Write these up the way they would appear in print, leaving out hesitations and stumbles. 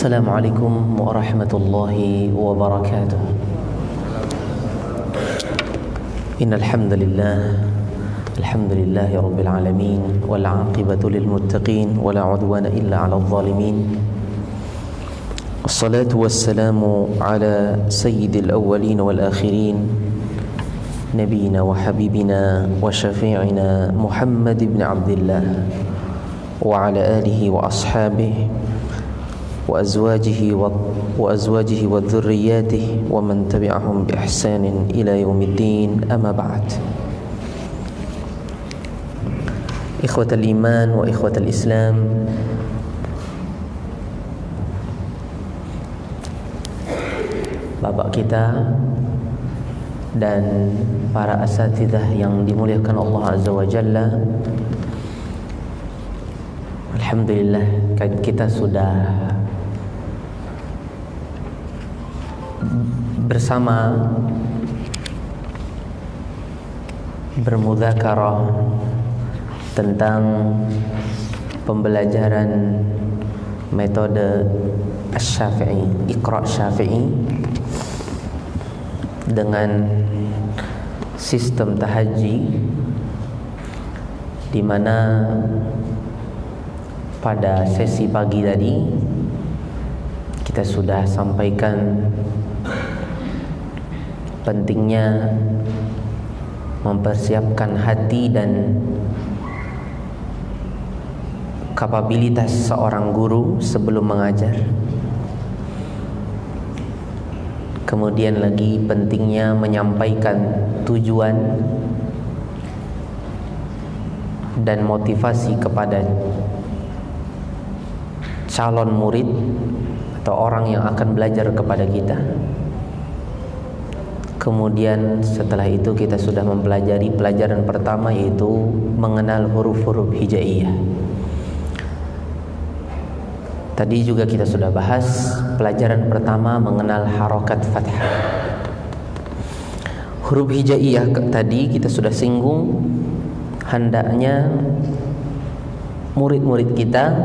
Assalamualaikum warahmatullahi wabarakatuh. Innal hamdalillah, alhamdulillahi rabbil alamin, wal 'aqibatu lil muttaqin, wala 'udwana illa 'alal zalimin. Wassalatu wassalamu ala sayyidil awwalin wal akhirin, nabiyina wa habibina wa syafi'ina Muhammad ibn Abdillah wa ala alihi wa ashabihi وأزواجه وذرياته ومن تبعهم بإحسان إلى يوم الدين أما بعد. إخوة الإيمان وإخوة الإسلام, bapak kita dan para asatidzah yang dimuliakan Allah Azza wa Jalla, alhamdulillah kita sudah bersama bermudzakarah tentang pembelajaran metode Asy-Syafi'i, Iqra' Syafi'i, dengan sistem tahajji, di mana pada sesi pagi tadi kita sudah sampaikan pentingnya mempersiapkan hati dan kapabilitas seorang guru sebelum mengajar. Kemudian lagi pentingnya menyampaikan tujuan dan motivasi kepada calon murid atau orang yang akan belajar kepada kita. Kemudian setelah itu kita sudah mempelajari pelajaran pertama, yaitu mengenal huruf-huruf hijaiyah. Tadi juga kita sudah bahas pelajaran pertama mengenal harokat fathah. Huruf hijaiyah tadi kita sudah singgung, hendaknya murid-murid kita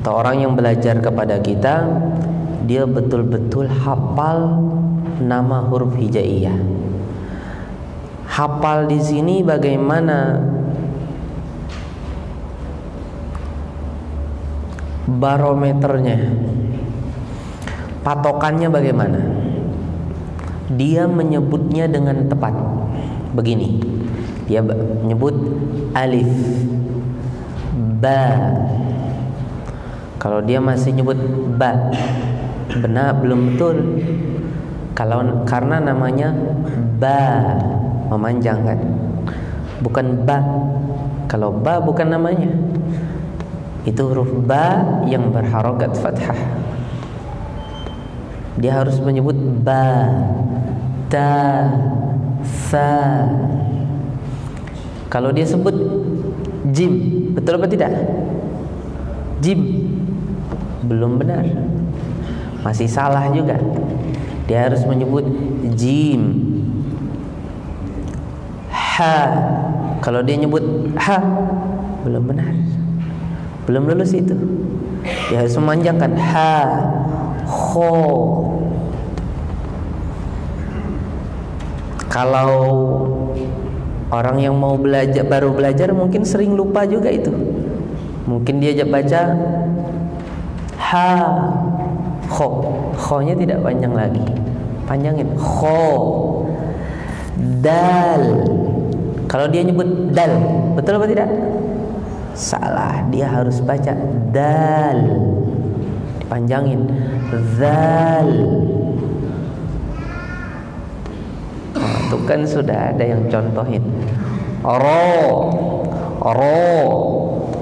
atau orang yang belajar kepada kita, dia betul-betul hafal nama huruf hijaiyah. Hafal di sini bagaimana barometernya, patokannya bagaimana? Dia menyebutnya dengan tepat. Begini, dia menyebut alif, ba. Kalau dia masih nyebut ba, benar belum betul. Karena namanya ba, memanjang kan, bukan ba. Kalau ba bukan namanya, itu huruf ba yang berharokat fathah. Dia harus menyebut ba, ta, sa. Kalau dia sebut jim, betul apa tidak? Jim, belum benar, masih salah juga. Dia harus menyebut jim. Ha, kalau dia nyebut ha, belum benar, belum lulus itu. Dia harus memanjangkan ha, kho. Kalau orang yang mau belajar, baru belajar, mungkin sering lupa juga itu. Mungkin dia baca ha, kho, kho-nya tidak panjang lagi, panjangin kho. Dal, kalau dia nyebut dal, betul apa tidak? Salah, dia harus baca dal, dipanjangin. Zal, itu kan sudah ada yang contohin. Ro, ro,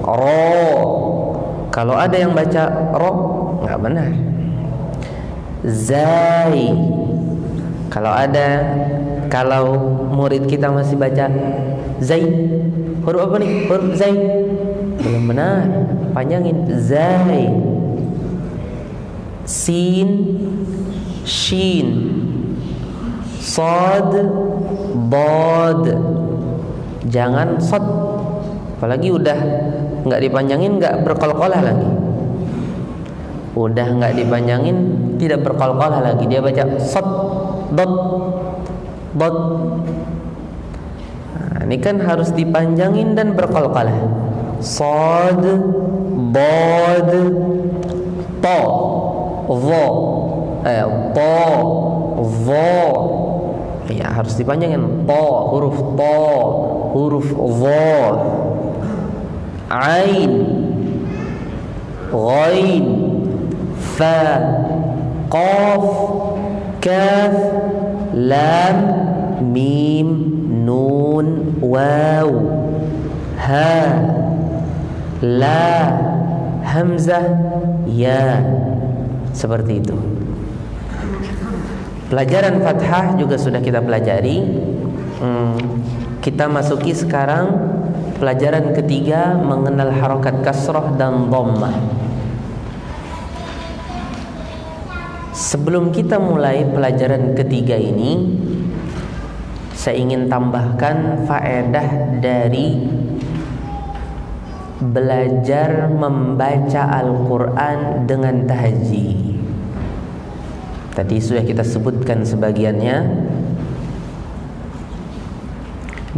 ro. Kalau ada yang baca ro, nggak benar. Zai, kalau murid kita masih baca zai, huruf apa nih? Huruf zai, belum benar, panjangin zai. Sin, shin, sod, bod. Jangan sod, apalagi udah nggak dipanjangin, nggak berkol-kolah lagi. Udah nggak dipanjangin, tidak berqalqalah lagi, dia baca sad, dot, dot. Nah, ini kan harus dipanjangin dan berqalqalah. Sad, dad, ta, dha, ta, dha. Ya harus dipanjangin. Ta, huruf ta, huruf dha, ain, ghain, fa, qaf, kaf, lam, mim, nun, waw, ha, la, hamzah, ya. Seperti itu. Pelajaran fathah juga sudah kita pelajari. Kita masuki sekarang pelajaran ketiga, mengenal harokat kasrah dan dhammah. Sebelum kita mulai pelajaran ketiga ini, saya ingin tambahkan faedah dari belajar membaca Al-Quran dengan tahajji. Tadi sudah kita sebutkan sebagiannya.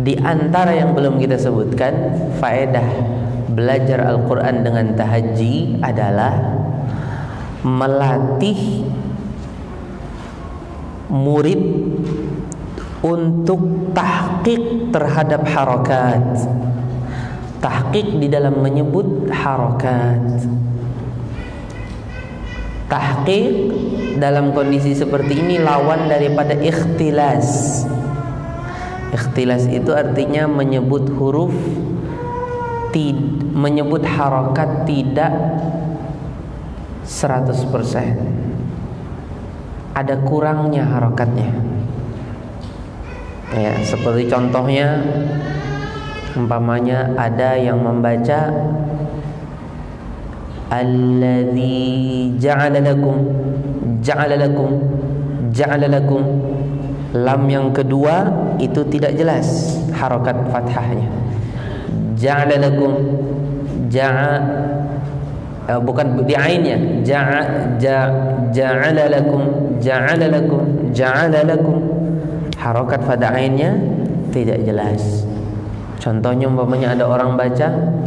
Di antara yang belum kita sebutkan, faedah belajar Al-Quran dengan tahajji adalah melatih murid untuk tahqiq terhadap harokat. Tahqiq di dalam menyebut harokat. Tahqiq dalam kondisi seperti ini lawan daripada ikhtilas. Ikhtilas itu artinya menyebut huruf, menyebut harokat tidak 100%. Ada kurangnya harokatnya. Ya, seperti contohnya, umpamanya ada yang membaca alladzi ja'ala lakum, ja'ala lakum, ja'ala lakum. Lam yang kedua itu tidak jelas harokat fathahnya. Ja'ala lakum, bukan di ainnya. Ja'ala lakum, ja'ala lakum, ja'ala lakum. Harokat pada ainnya tidak jelas. Contohnya umpamanya ada orang baca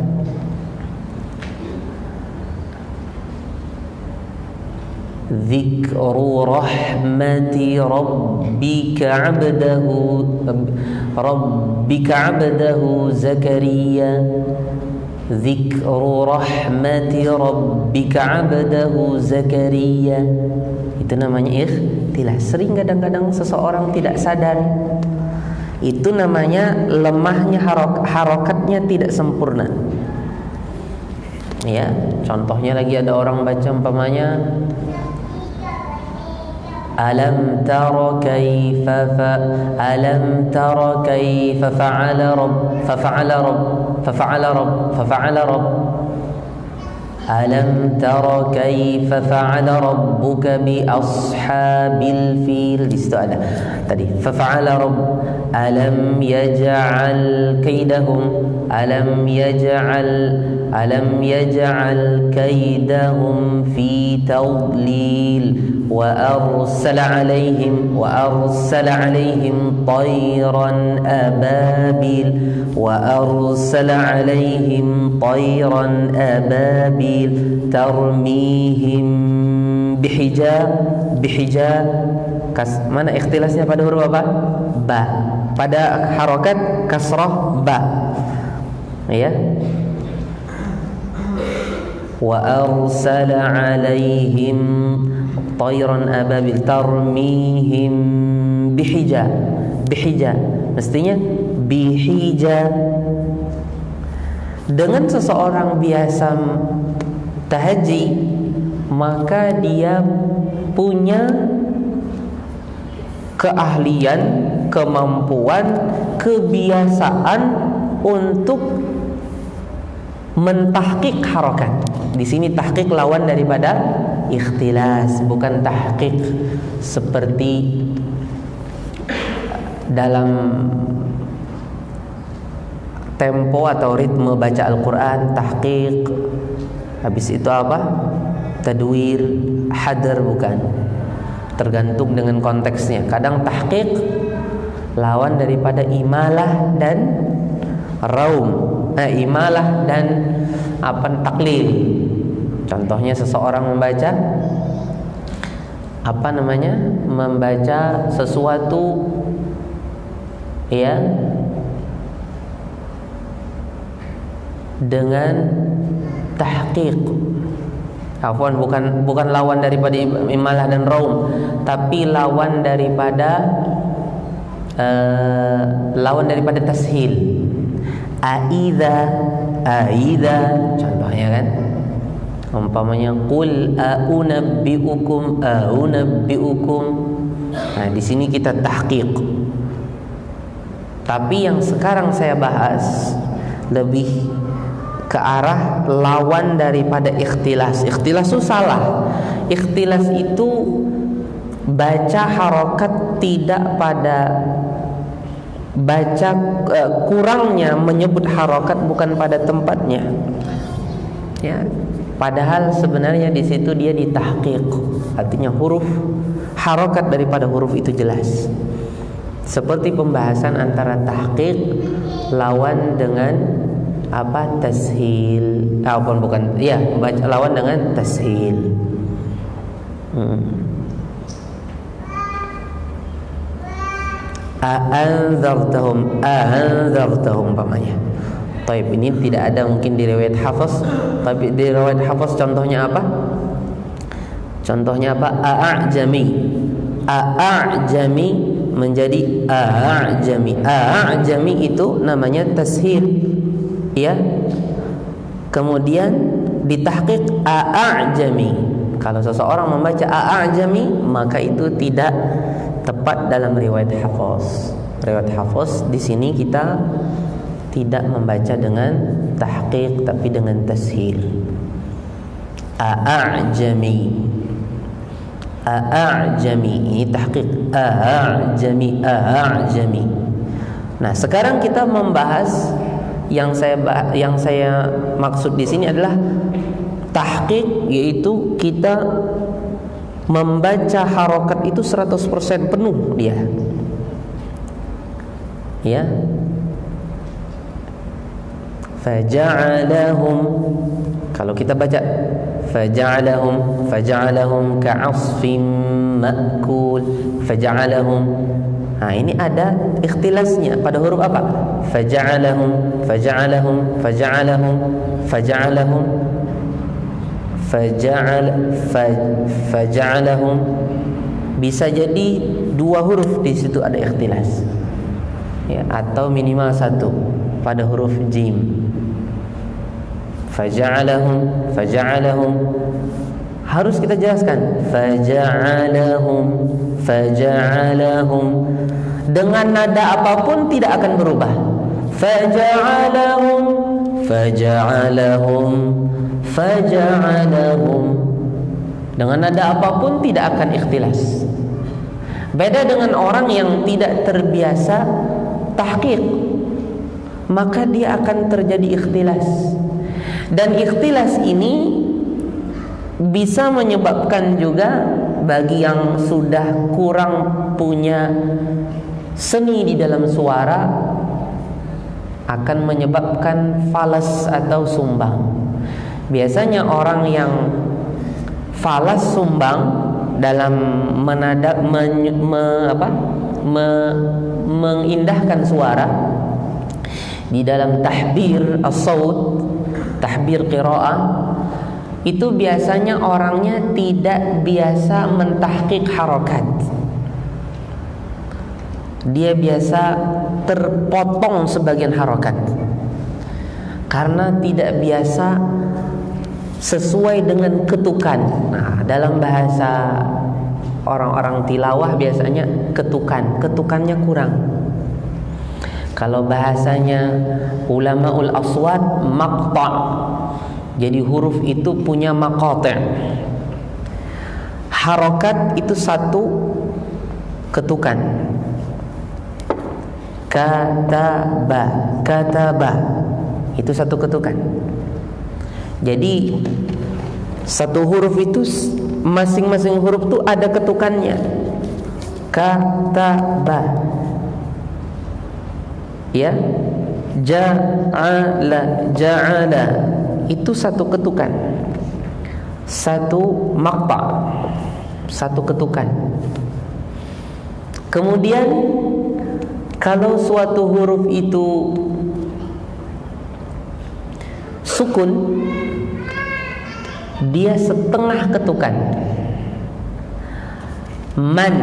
Dzikru rahmati rabbika 'abdahu Zakaria. Dzikru rahmati rabbika 'abdahu Zakaria. Itu namanya ikhtilas. Sering kadang-kadang seseorang tidak sadar. Itu namanya lemahnya harokatnya tidak sempurna. Ya, contohnya lagi ada orang baca umpamanya Alam tara kaifa fa'ala rabb. Alam tara kaifa fa'ala rabbuka bi ashabil fil. Di situ ada tadi fa'ala rabb. Alam yaj'al kaidahum, alam yaj'al kaidahum fi tadlil. وأرسل عليهم طيرا أبابيل. وأرسل عليهم طيرا أبابيل ترميهم بحجاب. Mana ikhtilasnya pada huruf apa? Ba. Pada harokat kasrah ba. Ya. وأرسل عليهم طيرا أبابيل ترميهم بحجاب. Mestinya bihijab. Dengan seseorang biasa tahajji, maka dia punya keahlian, kemampuan, kebiasaan untuk mentahqiq harokat. Di sini tahqiq lawan daripada ikhtilas, bukan tahqiq seperti dalam tempo atau ritme baca Al-Quran, tahqiq. Habis itu apa? tadwir, hadar, bukan. Tergantung dengan konteksnya. Kadang tahqiq lawan daripada imalah dan raum. Imalah dan taklil. Contohnya seseorang membaca sesuatu ya dengan tahqiq. Bukan lawan daripada imalah dan raum, tapi lawan daripada tashil. Aidha contohnya kan, umpamanya qul a'unabbi'ukum. Nah, di sini kita tahqiq. Tapi yang sekarang saya bahas lebih ke arah lawan daripada ikhtilas. Ikhtilas itu salah. Ikhtilas itu baca harokat tidak pada kurangnya menyebut harokat bukan pada tempatnya. Ya, padahal sebenarnya di situ dia ditahqiq. Artinya huruf harokat daripada huruf itu jelas. Seperti pembahasan antara tahqiq lawan dengan tashil. Lawan dengan tashil. Anzartahum umpamanya. Taib, ini tidak ada mungkin di riwayat Hafs, tapi di riwayat Hafs contohnya apa? A'ajami menjadi a'ajami itu namanya tashil, ya. Kemudian ditahqiq a'ajami. Kalau seseorang membaca a'ajami, maka itu tidak tepat dalam riwayat Hafs. Riwayat Hafs di sini kita tidak membaca dengan tahqiq tapi dengan tashil. A'ajami ini tahqiq. A'ajami. Nah, sekarang kita membahas yang saya maksud di sini adalah tahqiq, yaitu kita membaca harokat itu 100% penuh dia. Ya. Faja'alahum, kalau kita baca faja'alahum ka'asfim ma'kul. Faja'alahum. Nah, ini ada ikhtilasnya pada huruf apa? Faja'alahum. Faja'alahum. Bisa jadi dua huruf di situ ada ikhtilas, ya, atau minimal satu pada huruf jim. Faja'alahum harus kita jelaskan. Faja'alahum dengan nada apapun tidak akan berubah. Faja'alahum dengan nada apapun tidak akan ikhtilas. Beda dengan orang yang tidak terbiasa tahqiq, maka dia akan terjadi ikhtilas. Dan ikhtilas ini bisa menyebabkan juga bagi yang sudah kurang punya seni di dalam suara, akan menyebabkan falas atau sumbang. Biasanya orang yang falas sumbang dalam mengindahkan suara di dalam tahbir as-saut, tahbir qiraah, itu biasanya orangnya tidak biasa mentahqiq harokat. Dia biasa terpotong sebagian harokat karena tidak biasa sesuai dengan ketukan. Nah, dalam bahasa orang-orang tilawah biasanya ketukannya kurang. Kalau bahasanya ulamaul aswat, maqta'. Jadi huruf itu punya maqati'. Harokat itu satu ketukan. Kataba itu satu ketukan. Jadi Satu huruf itu masing-masing huruf itu ada ketukannya. Kataba, ya, ja'ala, itu satu ketukan, satu maqta, satu ketukan. Kemudian kalau suatu huruf itu sukun, dia setengah ketukan. Man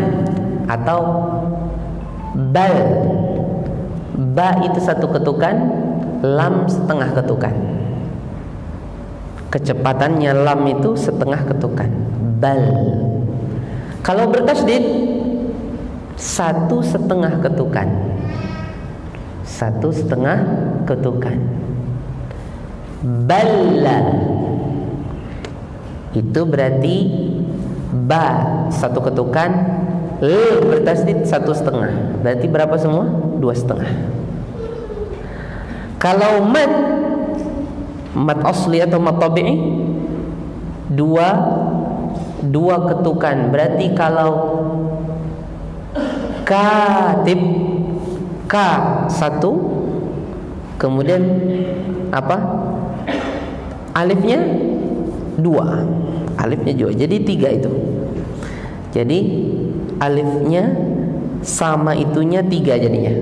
atau bal, ba itu satu ketukan, lam setengah ketukan. Kecepatannya lam itu setengah ketukan. Bal. Kalau bertasydid, satu setengah ketukan. Satu setengah ketukan. Balla, itu berarti ba satu ketukan, bertasydid satu setengah. Berarti berapa semua? Dua setengah. Kalau mat asli atau mat tabi'i, dua ketukan. Berarti kalau katib, ka satu, kemudian apa? Alifnya dua, alifnya dua, jadi tiga itu. Jadi alifnya sama itunya tiga jadinya,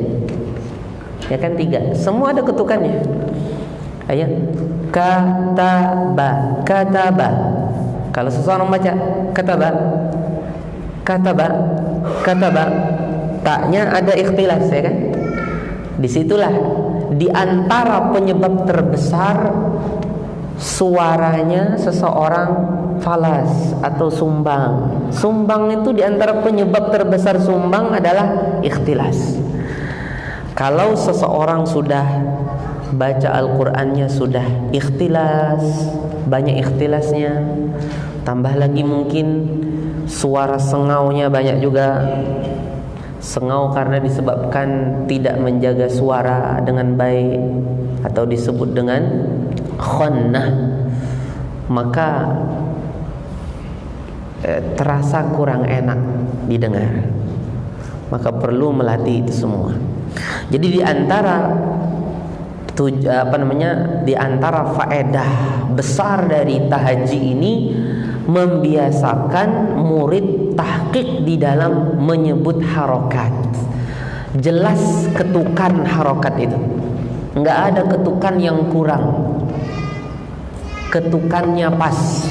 ya kan, tiga. Semua ada ketukannya. Ayo, kataba, kataba. Kalau seseorang baca kataba, kataba, kataba, taknya ada ikhtilas, ya kan? Disitulah di antara penyebab terbesar suaranya seseorang falas atau sumbang. Sumbang itu di antara penyebab terbesar sumbang adalah ikhtilas. Kalau seseorang sudah baca Al-Qur'annya sudah ikhtilas, banyak ikhtilasnya, tambah lagi mungkin suara sengaunya banyak juga. Sengau karena disebabkan tidak menjaga suara dengan baik atau disebut dengan khannah, maka terasa kurang enak didengar. Maka perlu melatih itu semua. Jadi di antara di antara faedah besar dari tahajji ini, membiasakan murid tahqiq di dalam menyebut harokat. Jelas ketukan harokat itu, nggak ada ketukan yang kurang, ketukannya pas,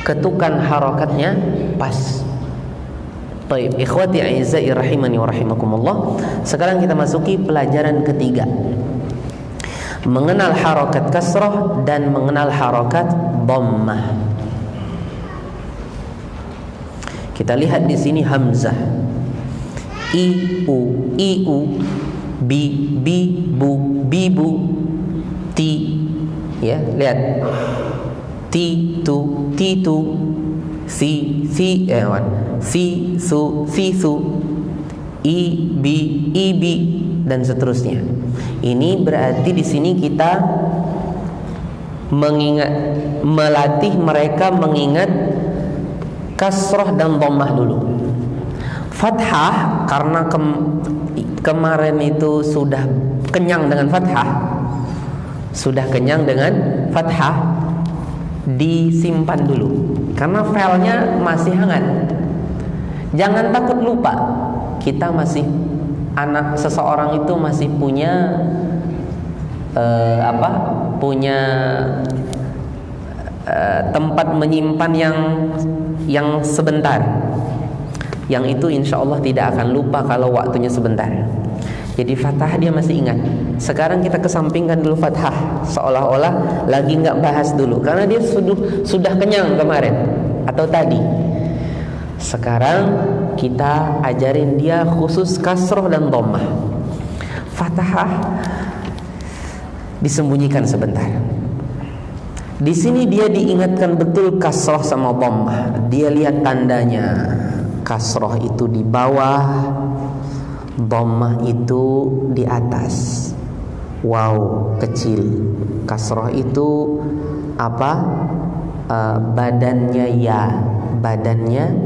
ketukan harokatnya pas. Baik, ikhwati a'izzai rahimani wa rahimakumullah. Sekarang kita masuki pelajaran ketiga, mengenal harokat kasrah dan mengenal harokat dhammah. Kita lihat di sini hamzah, iu, bibu, ti, ya, lihat, titu, si, su, ibi, dan seterusnya. Ini berarti di sini kita melatih mereka mengingat kasrah dan dhammah dulu. Fathah karena kemarin itu sudah kenyang dengan fathah, disimpan dulu karena filenya masih hangat. Jangan takut lupa. Kita masih, anak seseorang itu masih punya tempat menyimpan yang sebentar, yang itu insya Allah tidak akan lupa kalau waktunya sebentar. Jadi fathah dia masih ingat. Sekarang kita kesampingkan dulu fathah, seolah-olah lagi nggak bahas dulu karena dia sudah kenyang kemarin atau tadi. Sekarang kita ajarin dia khusus kasroh dan dhammah. Fathah disembunyikan sebentar. Di sini dia diingatkan betul kasroh sama dhammah. Dia lihat tandanya. Kasroh itu di bawah, dhammah itu di atas. Wow, kecil. Kasroh itu apa? badannya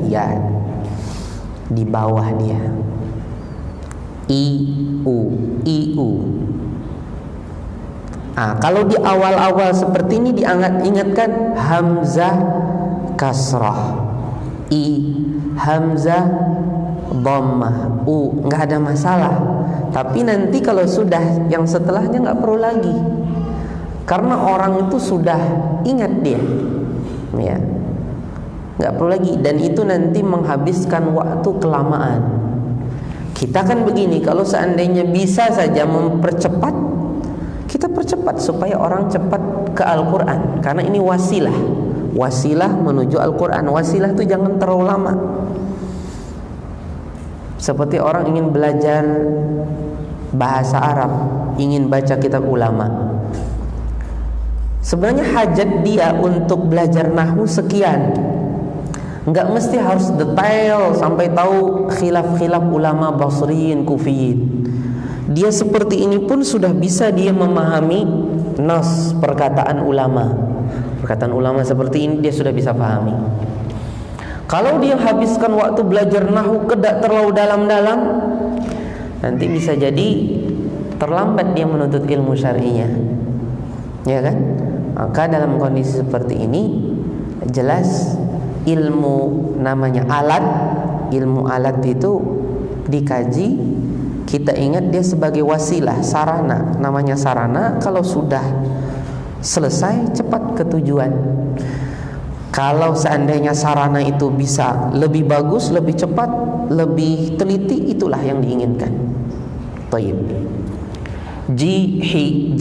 ya, di bawah dia. Iu. Kalau di awal-awal seperti ini ingatkan hamzah kasrah, hamzah dhammah, nggak ada masalah. Tapi nanti kalau sudah yang setelahnya nggak perlu lagi, karena orang itu sudah ingat dia, ya, nggak perlu lagi. Dan itu nanti menghabiskan waktu kelamaan. Kita kan begini, kalau seandainya bisa saja mempercepat, kita percepat supaya orang cepat ke Al-Quran. Karena ini wasilah menuju Al-Quran. Wasilah itu jangan terlalu lama. Seperti orang ingin belajar bahasa Arab, ingin baca kitab ulama. Sebenarnya hajat dia untuk belajar nahwu sekian, nggak mesti harus detail sampai tahu khilaf-khilaf ulama Basriyin, Kufiyin. Dia seperti ini pun sudah bisa dia memahami nas, perkataan ulama. Perkataan ulama seperti ini dia sudah bisa pahami. Kalau dia habiskan waktu belajar nahwu tidak terlalu dalam-dalam, nanti bisa jadi terlambat dia menuntut ilmu syar'inya, ya kan? Maka dalam kondisi seperti ini jelas ilmu namanya ilmu alat itu dikaji. Kita ingat dia sebagai wasilah, sarana. Namanya sarana, kalau sudah selesai cepat ke tujuan. Kalau seandainya sarana itu bisa lebih bagus, lebih cepat, lebih teliti, itulah yang diinginkan. Taib. Jihi,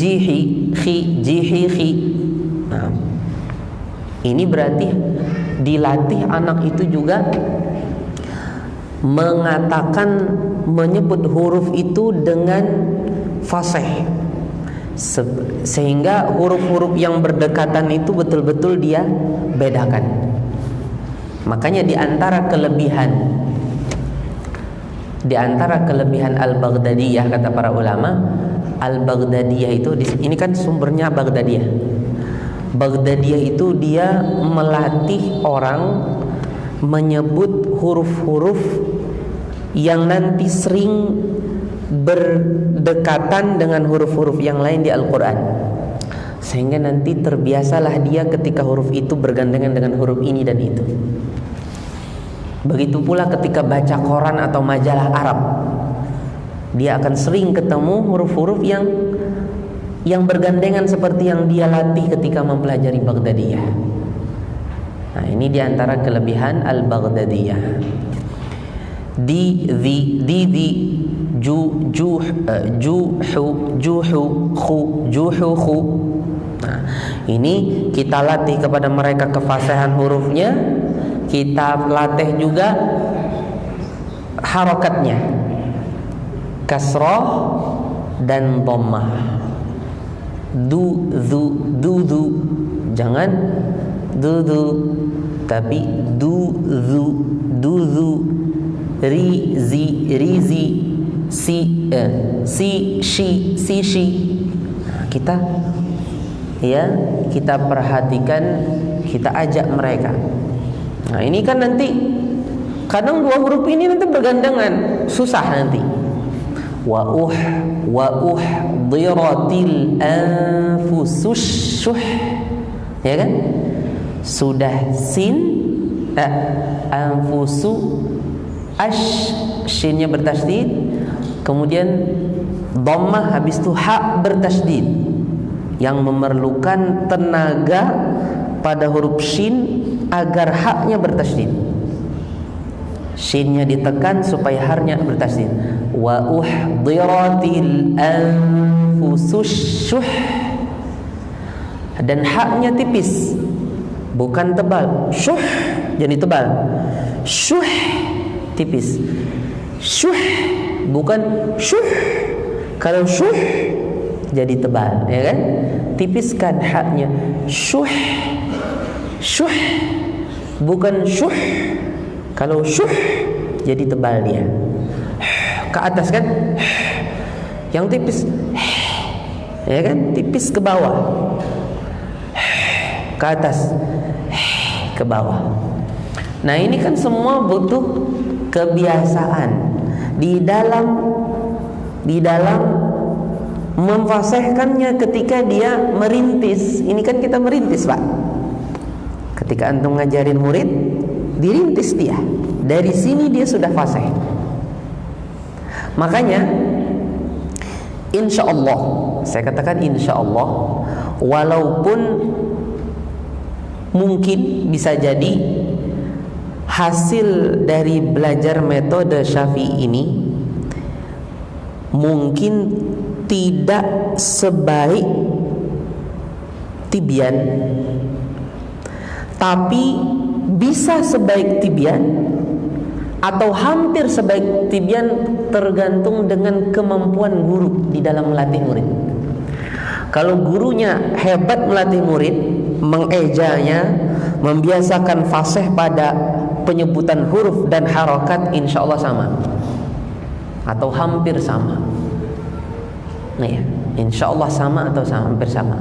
khi. Nah, ini berarti dilatih anak itu juga mengatakan, menyebut huruf itu dengan fasih, sehingga huruf-huruf yang berdekatan itu betul-betul dia bedakan. Makanya di antara kelebihan Al-Baghdadiyah, kata para ulama, Al-Baghdadiyah itu ini kan sumbernya Baghdadiyah. Baghdadiyah itu dia melatih orang menyebut huruf-huruf yang nanti sering berdekatan dengan huruf-huruf yang lain di Al-Quran, sehingga nanti terbiasalah dia ketika huruf itu bergandengan dengan huruf ini dan itu. Begitu pula ketika baca koran atau majalah Arab, dia akan sering ketemu huruf-huruf yang bergandengan seperti yang dia latih ketika mempelajari Baghdadiyah. Nah, ini diantara kelebihan Al-Baghdadiyah. Juhu. Nah, ini kita latih kepada mereka kefasihan hurufnya, kita latih juga harokatnya, kasrah dan dhammah. Du, jangan du, tapi du, rizi, si, shi. Nah, kita perhatikan, kita ajak mereka. Nah, ini kan nanti kadang dua huruf ini nanti bergandengan, susah nanti. Wa uhdiratil anfusus syuh, ya kan? Sudah sin, anfusu, shinnya bertasydid, kemudian dhammah, habis itu ha bertasydid, yang memerlukan tenaga pada huruf shin agar haknya bertasydid. Shinnya ditekan supaya harnya bertasydid. Wa uhdiratil anfusus syuh, dan haknya tipis, bukan tebal. Syuh jadi tebal, syuh tipis. Syuh bukan syuh. Kalau syuh jadi tebal, ya kan? Tipiskan haknya. Syuh bukan syuh. Kalau syuh jadi tebal dia. Ke atas kan? Yang tipis, ya kan? Tipis ke bawah, ke atas. ke bawah. Nah, ini kan semua butuh kebiasaan di dalam memfasihkannya ketika dia merintis. Ini kan kita merintis, Pak. Ketika antum ngajarin murid, dirintis dia. Dari sini dia sudah fasih. Makanya insya Allah, saya katakan insya Allah, walaupun mungkin bisa jadi hasil dari belajar metode Syafi'i ini mungkin tidak sebaik Tibyan, tapi bisa sebaik Tibyan atau hampir sebaik Tibyan, tergantung dengan kemampuan guru di dalam melatih murid. Kalau gurunya hebat melatih murid, mengejanya, membiasakan fasih pada penyebutan huruf dan harokat, insya Allah sama atau hampir sama. Nah ya, insya Allah sama atau hampir sama,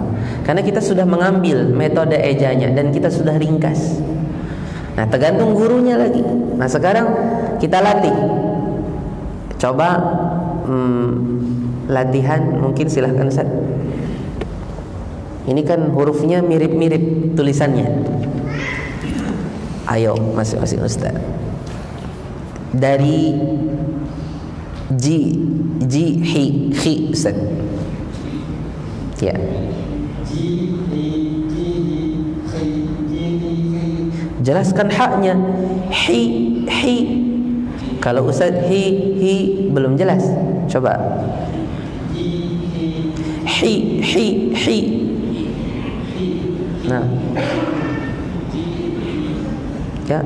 karena kita sudah mengambil metode ejanya dan kita sudah ringkas. Nah, tergantung gurunya lagi. Nah, sekarang kita latih. Coba latihan, mungkin silahkan Ustaz. Ini kan hurufnya mirip-mirip tulisannya. Ayo masing-masing Ustaz. Dari hi Ustaz. Ya. Jelaskan haknya. Hi. Kalau Ustaz hi belum jelas. Coba. Hi. Nah. Ya.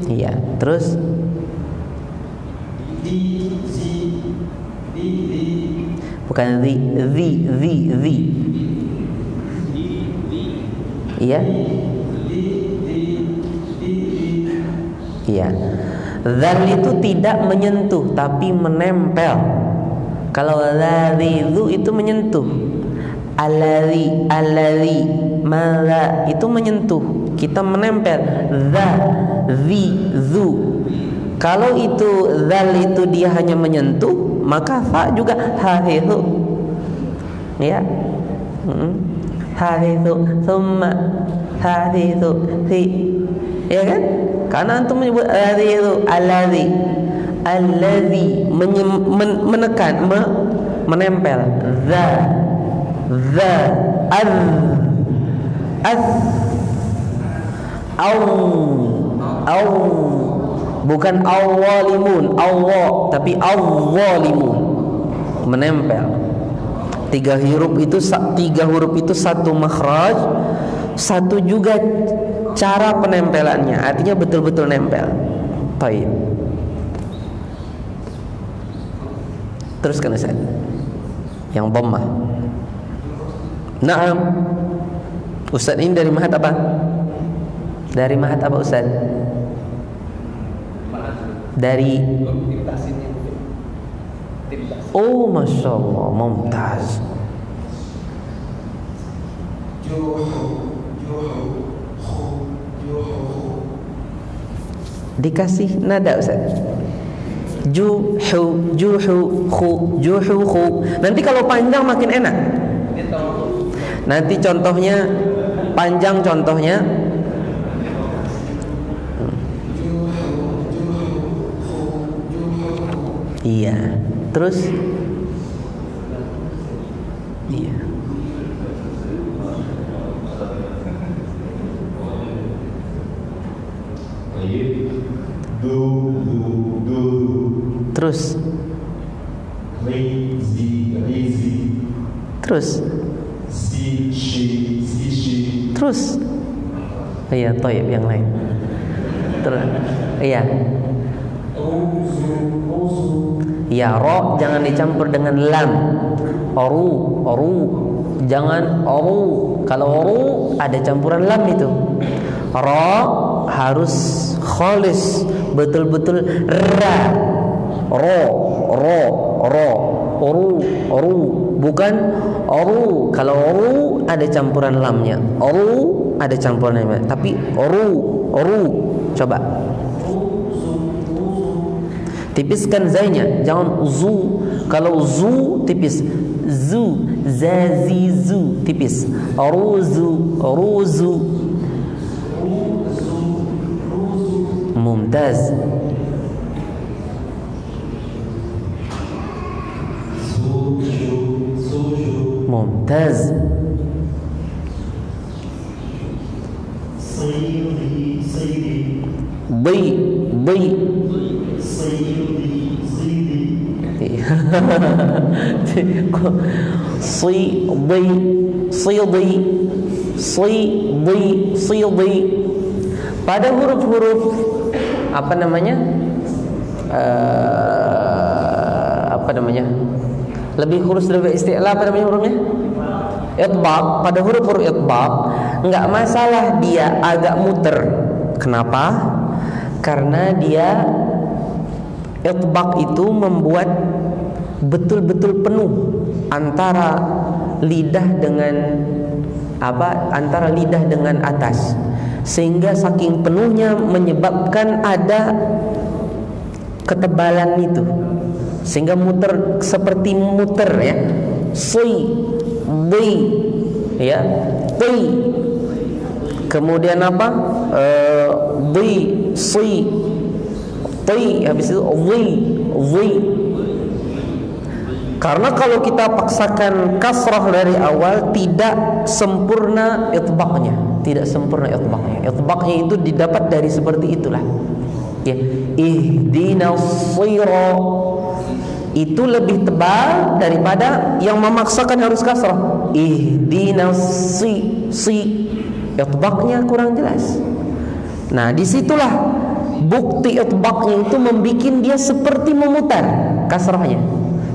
Iya, terus bukan the. Iya. Iya. Dzal itu tidak menyentuh tapi menempel. Kalau dzalizu itu menyentuh. Alladzi mala itu menyentuh, kita menempel. Zu. Kalau itu dzal itu dia hanya menyentuh, maka fa juga hahihu. Ya. Hahihu thumma hahihu fi. Ya kan? Karena antum menyebut alladzi menekan, menempel. Bukan awwalimun, tapi awwalimun, menempel. Tiga huruf itu satu makhraj, satu juga cara penempelannya, artinya betul-betul nempel. Baik. Teruskan Ustaz. Yang dhammah. Naam. Ustaz ini dari mahat apa? Dari mahat apa Ustaz? Dari Oh, Masya Allah, mumtaz. Dikasih nada Ustaz. Juhu, khu. Nanti kalau panjang makin enak. Nanti contohnya panjang, contohnya iya. Terus iya. Terus terus iya, toib yang lain. Terus iya. Ya, ro jangan dicampur dengan lam. Oru jangan oru. Kalau oru ada campuran lam itu. Ro harus kholis, betul-betul ra. Ro, ru, bukan oru. Kalau oru ada campuran lamnya, oru ada campuran lamnya, tapi oru. Coba tipiskan zainya, jangan zu. Kalau zu tipis, zu, zazi, zu tipis, ruzu. Mumtaz. Mumtaz. Bi. Sidi. Pada huruf-huruf apa namanya? Lebih huruf lebih isti'la, apa namanya hurufnya? Itbaq. Pada huruf-huruf itbaq enggak masalah dia agak muter. Kenapa? Karena dia itbaq itu membuat betul-betul penuh antara lidah dengan antara lidah dengan atas, sehingga saking penuhnya menyebabkan ada ketebalan itu, sehingga muter seperti muter ya. Bi ya, bi. Kemudian apa? Bi, si, ti, habis itu wi. Karena kalau kita paksakan kasrah dari awal tidak sempurna itbaqnya, Itbaqnya itu didapat dari seperti itulah. Ya, ihdinas shira itu lebih tebal daripada yang memaksakan harus kasrah. Ihdinas si itbaqnya kurang jelas. Nah, disitulah bukti itbaqnya itu membuat dia seperti memutar kasrahnya.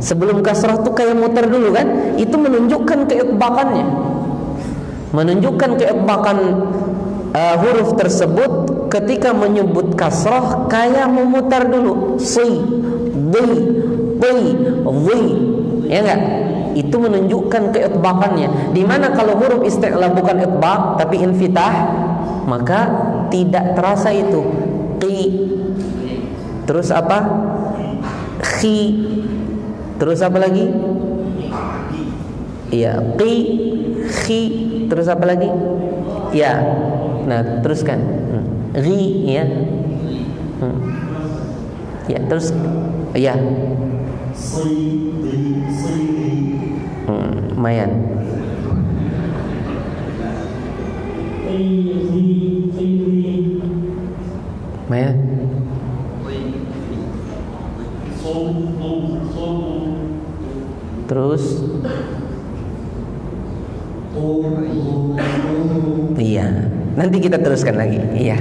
Sebelum kasrah tuh kayak muter dulu kan? Itu menunjukkan keitbaqannya, menunjukkan keitbaqan huruf tersebut. Ketika menyebut kasrah kayak memutar dulu, si, di, ya enggak? Itu menunjukkan keitbaqannya. Dimana kalau huruf isti'la bukan itbaq tapi infitah, maka tidak terasa itu. Qi, terus apa? Khi, terus apa lagi? Iya, qi, khi, terus apa lagi? Ya. Nah, teruskan. Ri ya. Ya, terus ya. Lumayan. Lumayan. Terus iya, nanti kita teruskan lagi. Iya,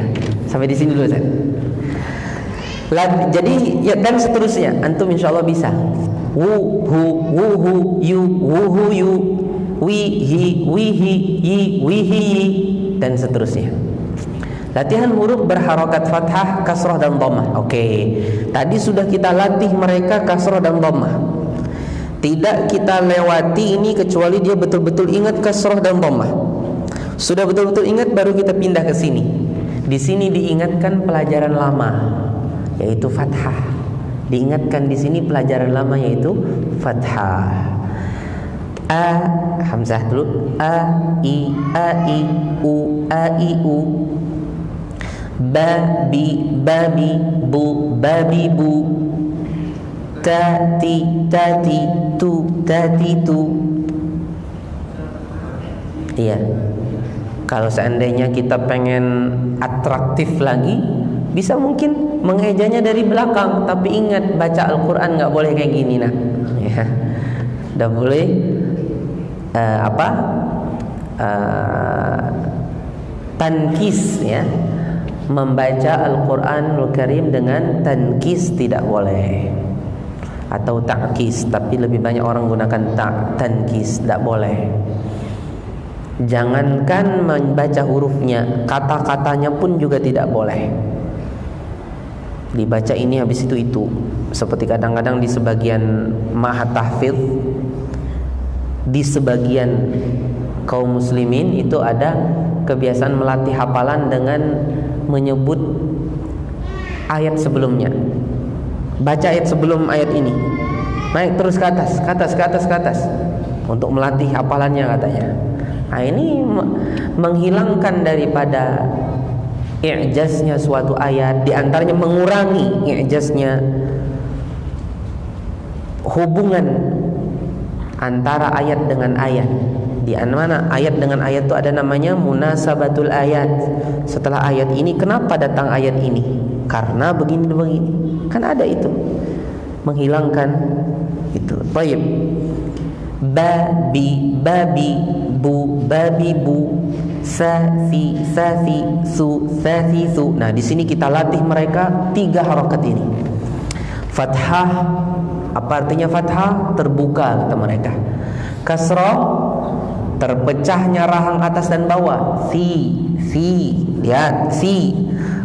sampai di sini dulu Ustaz. Jadi ya, dan seterusnya antum insyaallah bisa. Wu hu yu wi hi yi wi hi dan seterusnya. Latihan huruf berharokat fathah, kasrah dan dhammah. Oke. Tadi sudah kita latih mereka kasrah dan dhammah. Tidak kita lewati ini kecuali dia betul-betul ingat kasrah dan dhammah. Sudah betul-betul ingat baru kita pindah ke sini. Di sini diingatkan pelajaran lama yaitu fathah. Diingatkan di sini pelajaran lama yaitu fathah. A hamzah dulu. A i u babi bu babi bu, tati tu iya. Kalau seandainya kita pengen atraktif lagi, bisa mungkin mengejanya dari belakang, tapi ingat baca Al-Quran nggak boleh kayak gini nah ya. Nggak boleh tankis ya. Membaca Al-Quranul Karim dengan tankis tidak boleh, atau ta'kis, tapi lebih banyak orang gunakan tankis, tidak boleh. Jangankan membaca hurufnya, kata-katanya pun juga tidak boleh. dibaca ini habis itu. Seperti kadang-kadang di sebagian mahat tahfidz, di sebagian kaum muslimin itu ada kebiasaan melatih hafalan dengan menyebut ayat sebelumnya. Baca ayat sebelum ayat ini, naik terus ke atas, ke atas, ke atas, ke atas, untuk melatih hafalannya katanya. Nah, ini menghilangkan daripada i'jaznya suatu ayat, diantaranya mengurangi i'jaznya hubungan antara ayat dengan ayat. Di mana ayat dengan ayat itu ada namanya munasabatul ayat. Setelah ayat ini, kenapa datang ayat ini? Karena begini-begini. Kan ada itu. Menghilangkan itu. Baik. Babi, babi, bu, babi, bu, safi, safi, su, safi, su. Nah, di sini kita latih mereka 3 harokat ini. Fathah, apa artinya fathah? Terbuka kata mereka. Kasrah, terpecahnya rahang atas dan bawah. Si, lihat si.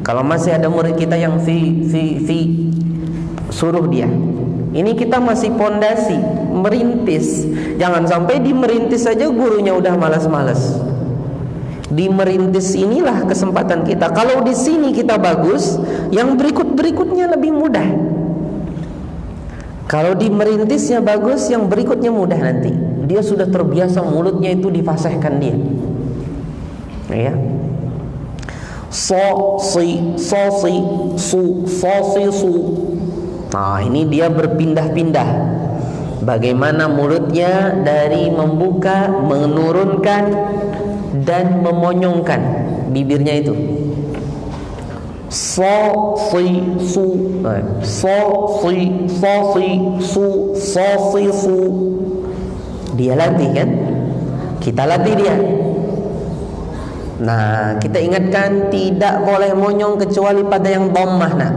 Kalau masih ada murid kita yang si, suruh dia. Ini kita masih pondasi, merintis. Jangan sampai di merintis saja gurunya udah malas-malas. Di merintis inilah kesempatan kita. Kalau di sini kita bagus, yang berikutnya lebih mudah. Kalau di merintisnya bagus, yang berikutnya mudah nanti. Dia sudah terbiasa mulutnya itu difasihkan dia. Ya. So, si, su, su. Nah, ini dia berpindah-pindah. Bagaimana mulutnya dari membuka, menurunkan dan memonyongkan bibirnya itu. So, si, su. So, si, su, su. Dia latih kan? Kita latih dia. Nah, kita ingatkan tidak boleh monyong kecuali pada yang dhammah. Nah,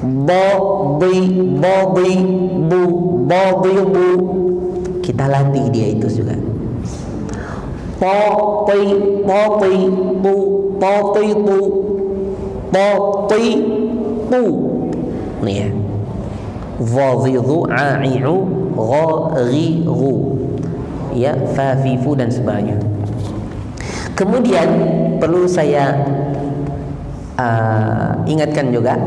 bu, bu. Kita latih dia itu juga. Tu. Nih ya. Ghadhidu, a'i'u, ghaghiru. Ya, fafifu dan sebagainya. Kemudian perlu saya ingatkan juga,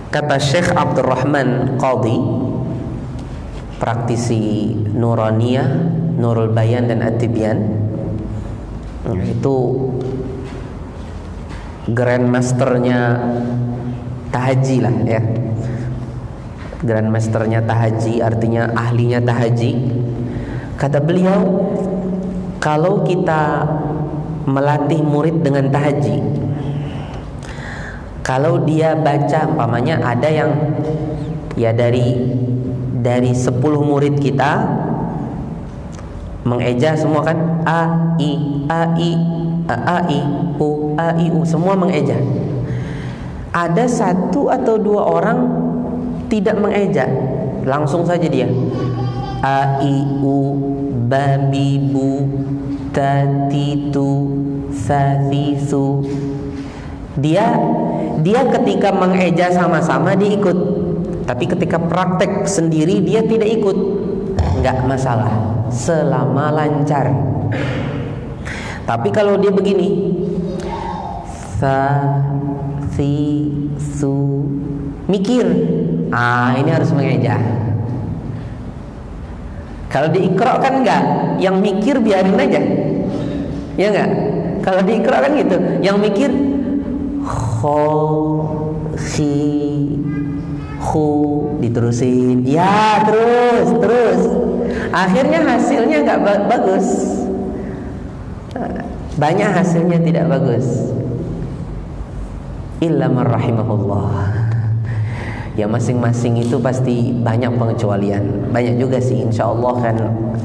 kata Syekh Abdurrahman Qadhi, praktisi Nuraniyah, Nurul Bayan dan At-Tibyan, itu grandmasternya tahaji lah ya. Grandmasternya tahaji artinya ahlinya tahaji. Kata beliau, kalau kita melatih murid dengan tahaji, kalau dia baca, umpamanya ada yang ya dari 10 murid kita mengeja semua kan, a i u, semua mengeja. Ada 1 atau 2 orang tidak mengeja, langsung saja dia a i u, babi, bu, tatitu, safisu. Dia ketika mengeja sama-sama dia ikut, tapi ketika praktek sendiri dia tidak ikut. Enggak masalah selama lancar. Tapi kalau dia begini, sa, fi, su, mikir, ini harus mengeja. Kalau diikra kan enggak, yang mikir biarin aja, ya enggak? Kalau diikra kan gitu, yang mikir kho, si, hu, diterusin, ya terus. Akhirnya hasilnya enggak bagus. Banyak hasilnya tidak bagus. Illa man rahimahullah. Ya masing-masing itu pasti banyak pengecualian. Banyak juga sih insya Allah kan,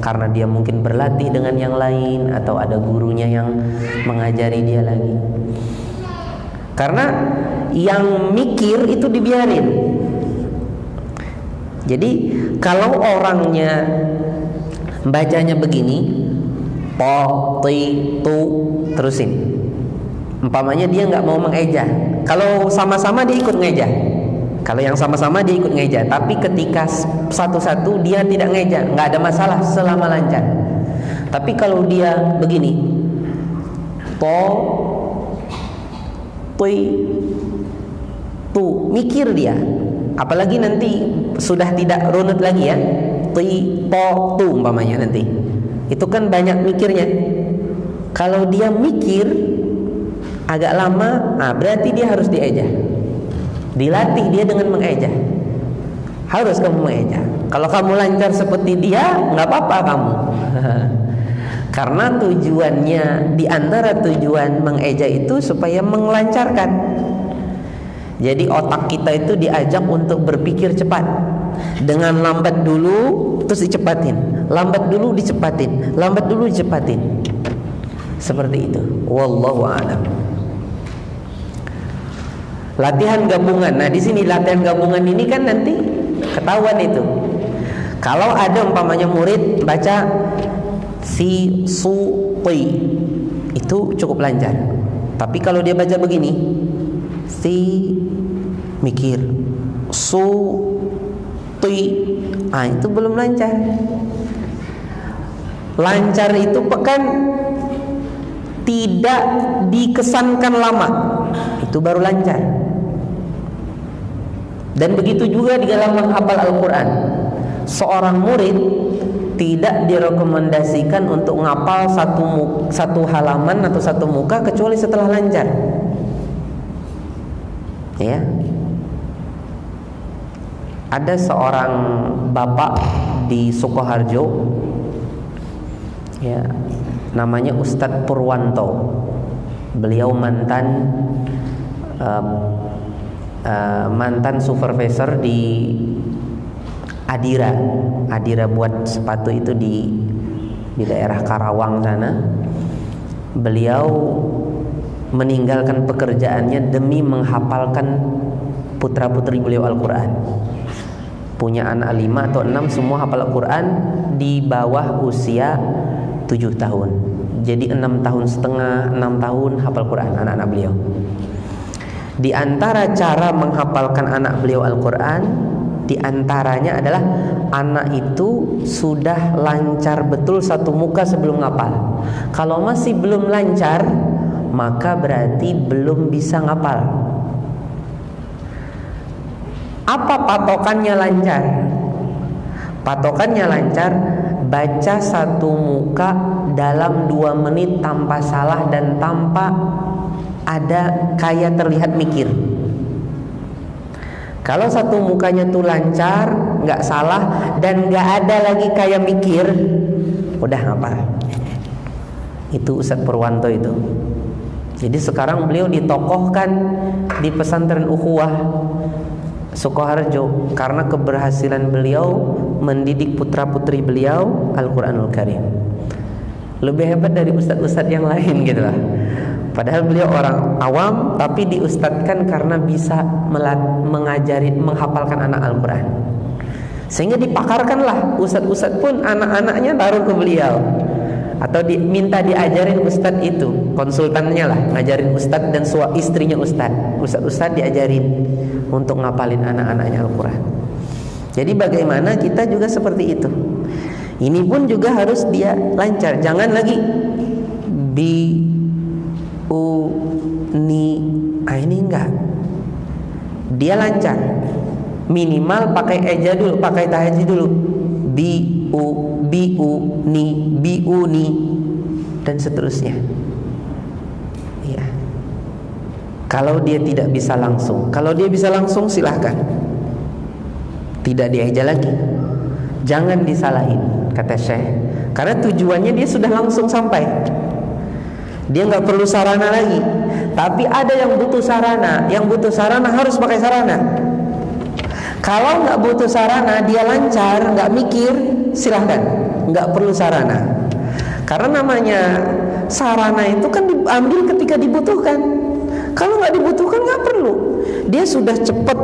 karena dia mungkin berlatih dengan yang lain, atau ada gurunya yang mengajari dia lagi. Karena yang mikir itu dibiarin. Jadi kalau orangnya bacanya begini, po, ti, tu, terusin. Umpamanya dia nggak mau mengeja, Kalau sama-sama dia ikut ngeja. Kalau yang sama-sama dia ikut ngeja. Tapi ketika satu-satu dia tidak ngeja, nggak ada masalah selama lancar. Tapi kalau dia begini, to, tui, tu, mikir dia. Apalagi nanti sudah tidak runut lagi ya, tui, to, tu umpamanya nanti. Itu kan banyak mikirnya. Kalau dia mikir agak lama, berarti dia harus dieja. Dilatih dia dengan mengeja. Harus kamu mengeja. Kalau kamu lancar seperti dia, nggak apa-apa kamu. Karena tujuannya, di antara tujuan mengeja itu supaya melancarkan. Jadi otak kita itu diajak untuk berpikir cepat. Dengan lambat dulu terus dicepatin, lambat dulu dicepatin, lambat dulu dicepatin. Seperti itu. Wallahu a'lam. Latihan gabungan. Nah, di sini latihan gabungan ini kan nanti ketahuan itu. Kalau ada umpamanya murid baca si, su, ti, itu cukup lancar. Tapi kalau dia baca begini, si, mikir, su, ti, itu belum lancar. Lancar itu kan tidak dikesankan lama, itu baru lancar. Dan begitu juga di dalam menghafal Al-Quran. Seorang murid tidak direkomendasikan untuk ngapal satu halaman atau satu muka kecuali setelah lancar. Ya. Ada seorang bapak di Sukoharjo, ya, namanya Ustadz Purwanto. Beliau mantan supervisor di Adira buat sepatu itu di daerah Karawang sana. Beliau meninggalkan pekerjaannya demi menghafalkan putra-putri beliau Al-Quran. Punya anak 5 atau 6 semua hafal Al-Quran di bawah usia 7 tahun. Jadi 6 tahun setengah, 6 tahun hafal Quran anak-anak beliau. Di antara cara menghafalkan anak beliau Al-Quran, di antaranya adalah anak itu sudah lancar betul satu muka sebelum ngapal. Kalau masih belum lancar, maka berarti belum bisa ngapal. Apa patokannya lancar? Patokannya lancar, baca satu muka dalam 2 menit tanpa salah dan tanpa ada kayak terlihat mikir. Kalau satu mukanya tuh lancar, nggak salah dan nggak ada lagi kayak mikir, udah ngapal. Itu Ustadz Purwanto itu. Jadi sekarang beliau ditokohkan di pesantren Ukhuwah Sukoharjo karena keberhasilan beliau mendidik putra-putri beliau Al-Quranul Karim. Lebih hebat dari ustadz-ustadz yang lain gitu lah. Padahal beliau orang awam, tapi diustadkan karena bisa menghafalkan anak Al-Quran. Sehingga dipakarkanlah ustadz-ustadz pun anak-anaknya taruh ke beliau, atau minta diajarin ustadz itu, konsultannya lah, ngajarin ustadz dan istrinya ustadz diajarin untuk ngapalin anak-anaknya Al-Quran. Jadi bagaimana kita juga seperti itu. Ini pun juga harus dia lancar. Jangan lagi bi, u, ni, ini enggak. Dia lancar. Minimal pakai eja dulu, pakai tahajud dulu. Bi, u, ni, bi, u, ni, dan seterusnya. Iya. Kalau dia tidak bisa langsung, kalau dia bisa langsung silahkan. Tidak dieja lagi. Jangan disalahin, kata Syekh. Karena tujuannya dia sudah langsung sampai. Dia nggak perlu sarana lagi. Tapi ada yang butuh sarana. Yang butuh sarana harus pakai sarana. Kalau nggak butuh sarana, dia lancar, nggak mikir, silahkan. Nggak perlu sarana. Karena namanya sarana itu kan diambil ketika dibutuhkan. Kalau nggak dibutuhkan nggak perlu. Dia sudah cepat,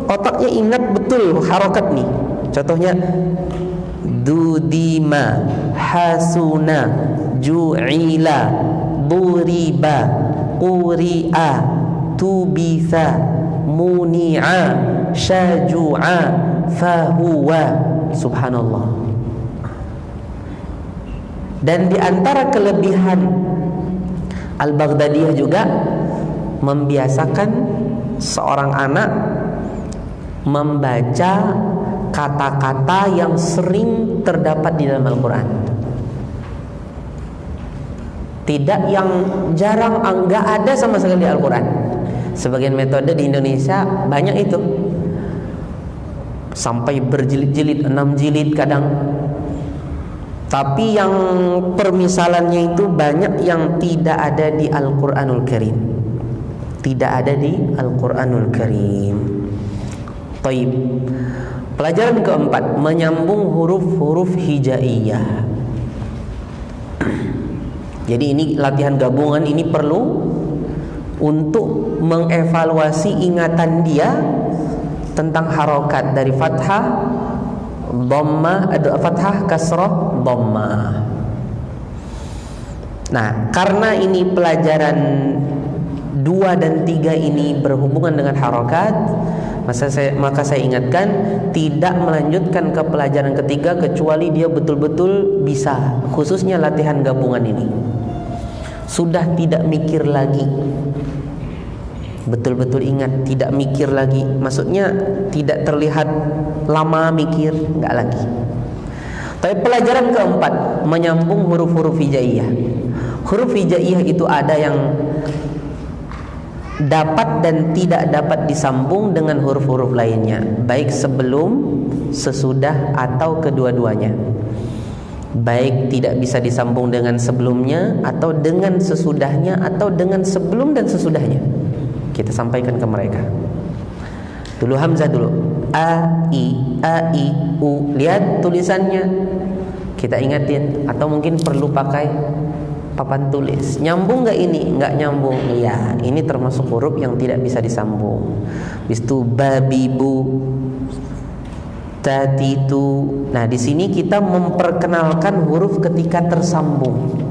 otaknya ingat betul harokat nih. Contohnya dudima, hasuna, ju'ila, buriba, quri'a, tubitha, muni'a, syaju'a, fahuwa. Subhanallah. Dan di antara kelebihan Al-Baghdadiyah juga membiasakan seorang anak membaca kata-kata yang sering terdapat di dalam Al-Quran. Tidak yang jarang, enggak ada sama sekali di Al-Quran. Sebagian metode di Indonesia banyak itu, sampai berjilid-jilid, 6 jilid kadang. Tapi yang permisalannya itu banyak yang tidak ada di Al-Quranul Karim. Tidak ada di Al-Quranul Karim. Taib. Pelajaran keempat, menyambung huruf-huruf hijaiyah. Jadi ini latihan gabungan, ini perlu untuk mengevaluasi ingatan dia tentang harokat dari fathah, dhammah, fathah, kasrah, dhammah. Nah, karena ini pelajaran 2 dan 3 ini berhubungan dengan harokat, maka saya ingatkan tidak melanjutkan ke pelajaran ketiga kecuali dia betul-betul bisa, khususnya latihan gabungan ini. Sudah tidak mikir lagi, betul-betul ingat, tidak mikir lagi. Maksudnya tidak terlihat lama mikir, enggak lagi. Tapi pelajaran keempat, menyambung huruf-huruf hijaiyah. Huruf hijaiyah itu ada yang dapat dan tidak dapat disambung dengan huruf-huruf lainnya, baik sebelum, sesudah, atau kedua-duanya. Baik tidak bisa disambung dengan sebelumnya, atau dengan sesudahnya, atau dengan sebelum dan sesudahnya. Kita sampaikan ke mereka. Dulu hamzah dulu, a i u. Lihat tulisannya, kita ingatin. Atau mungkin perlu pakai papan tulis. Nyambung nggak ini? Nggak nyambung. Iya, ini termasuk huruf yang tidak bisa disambung. Bis itu babi bu, tati tu. Nah, di sini kita memperkenalkan huruf ketika tersambung.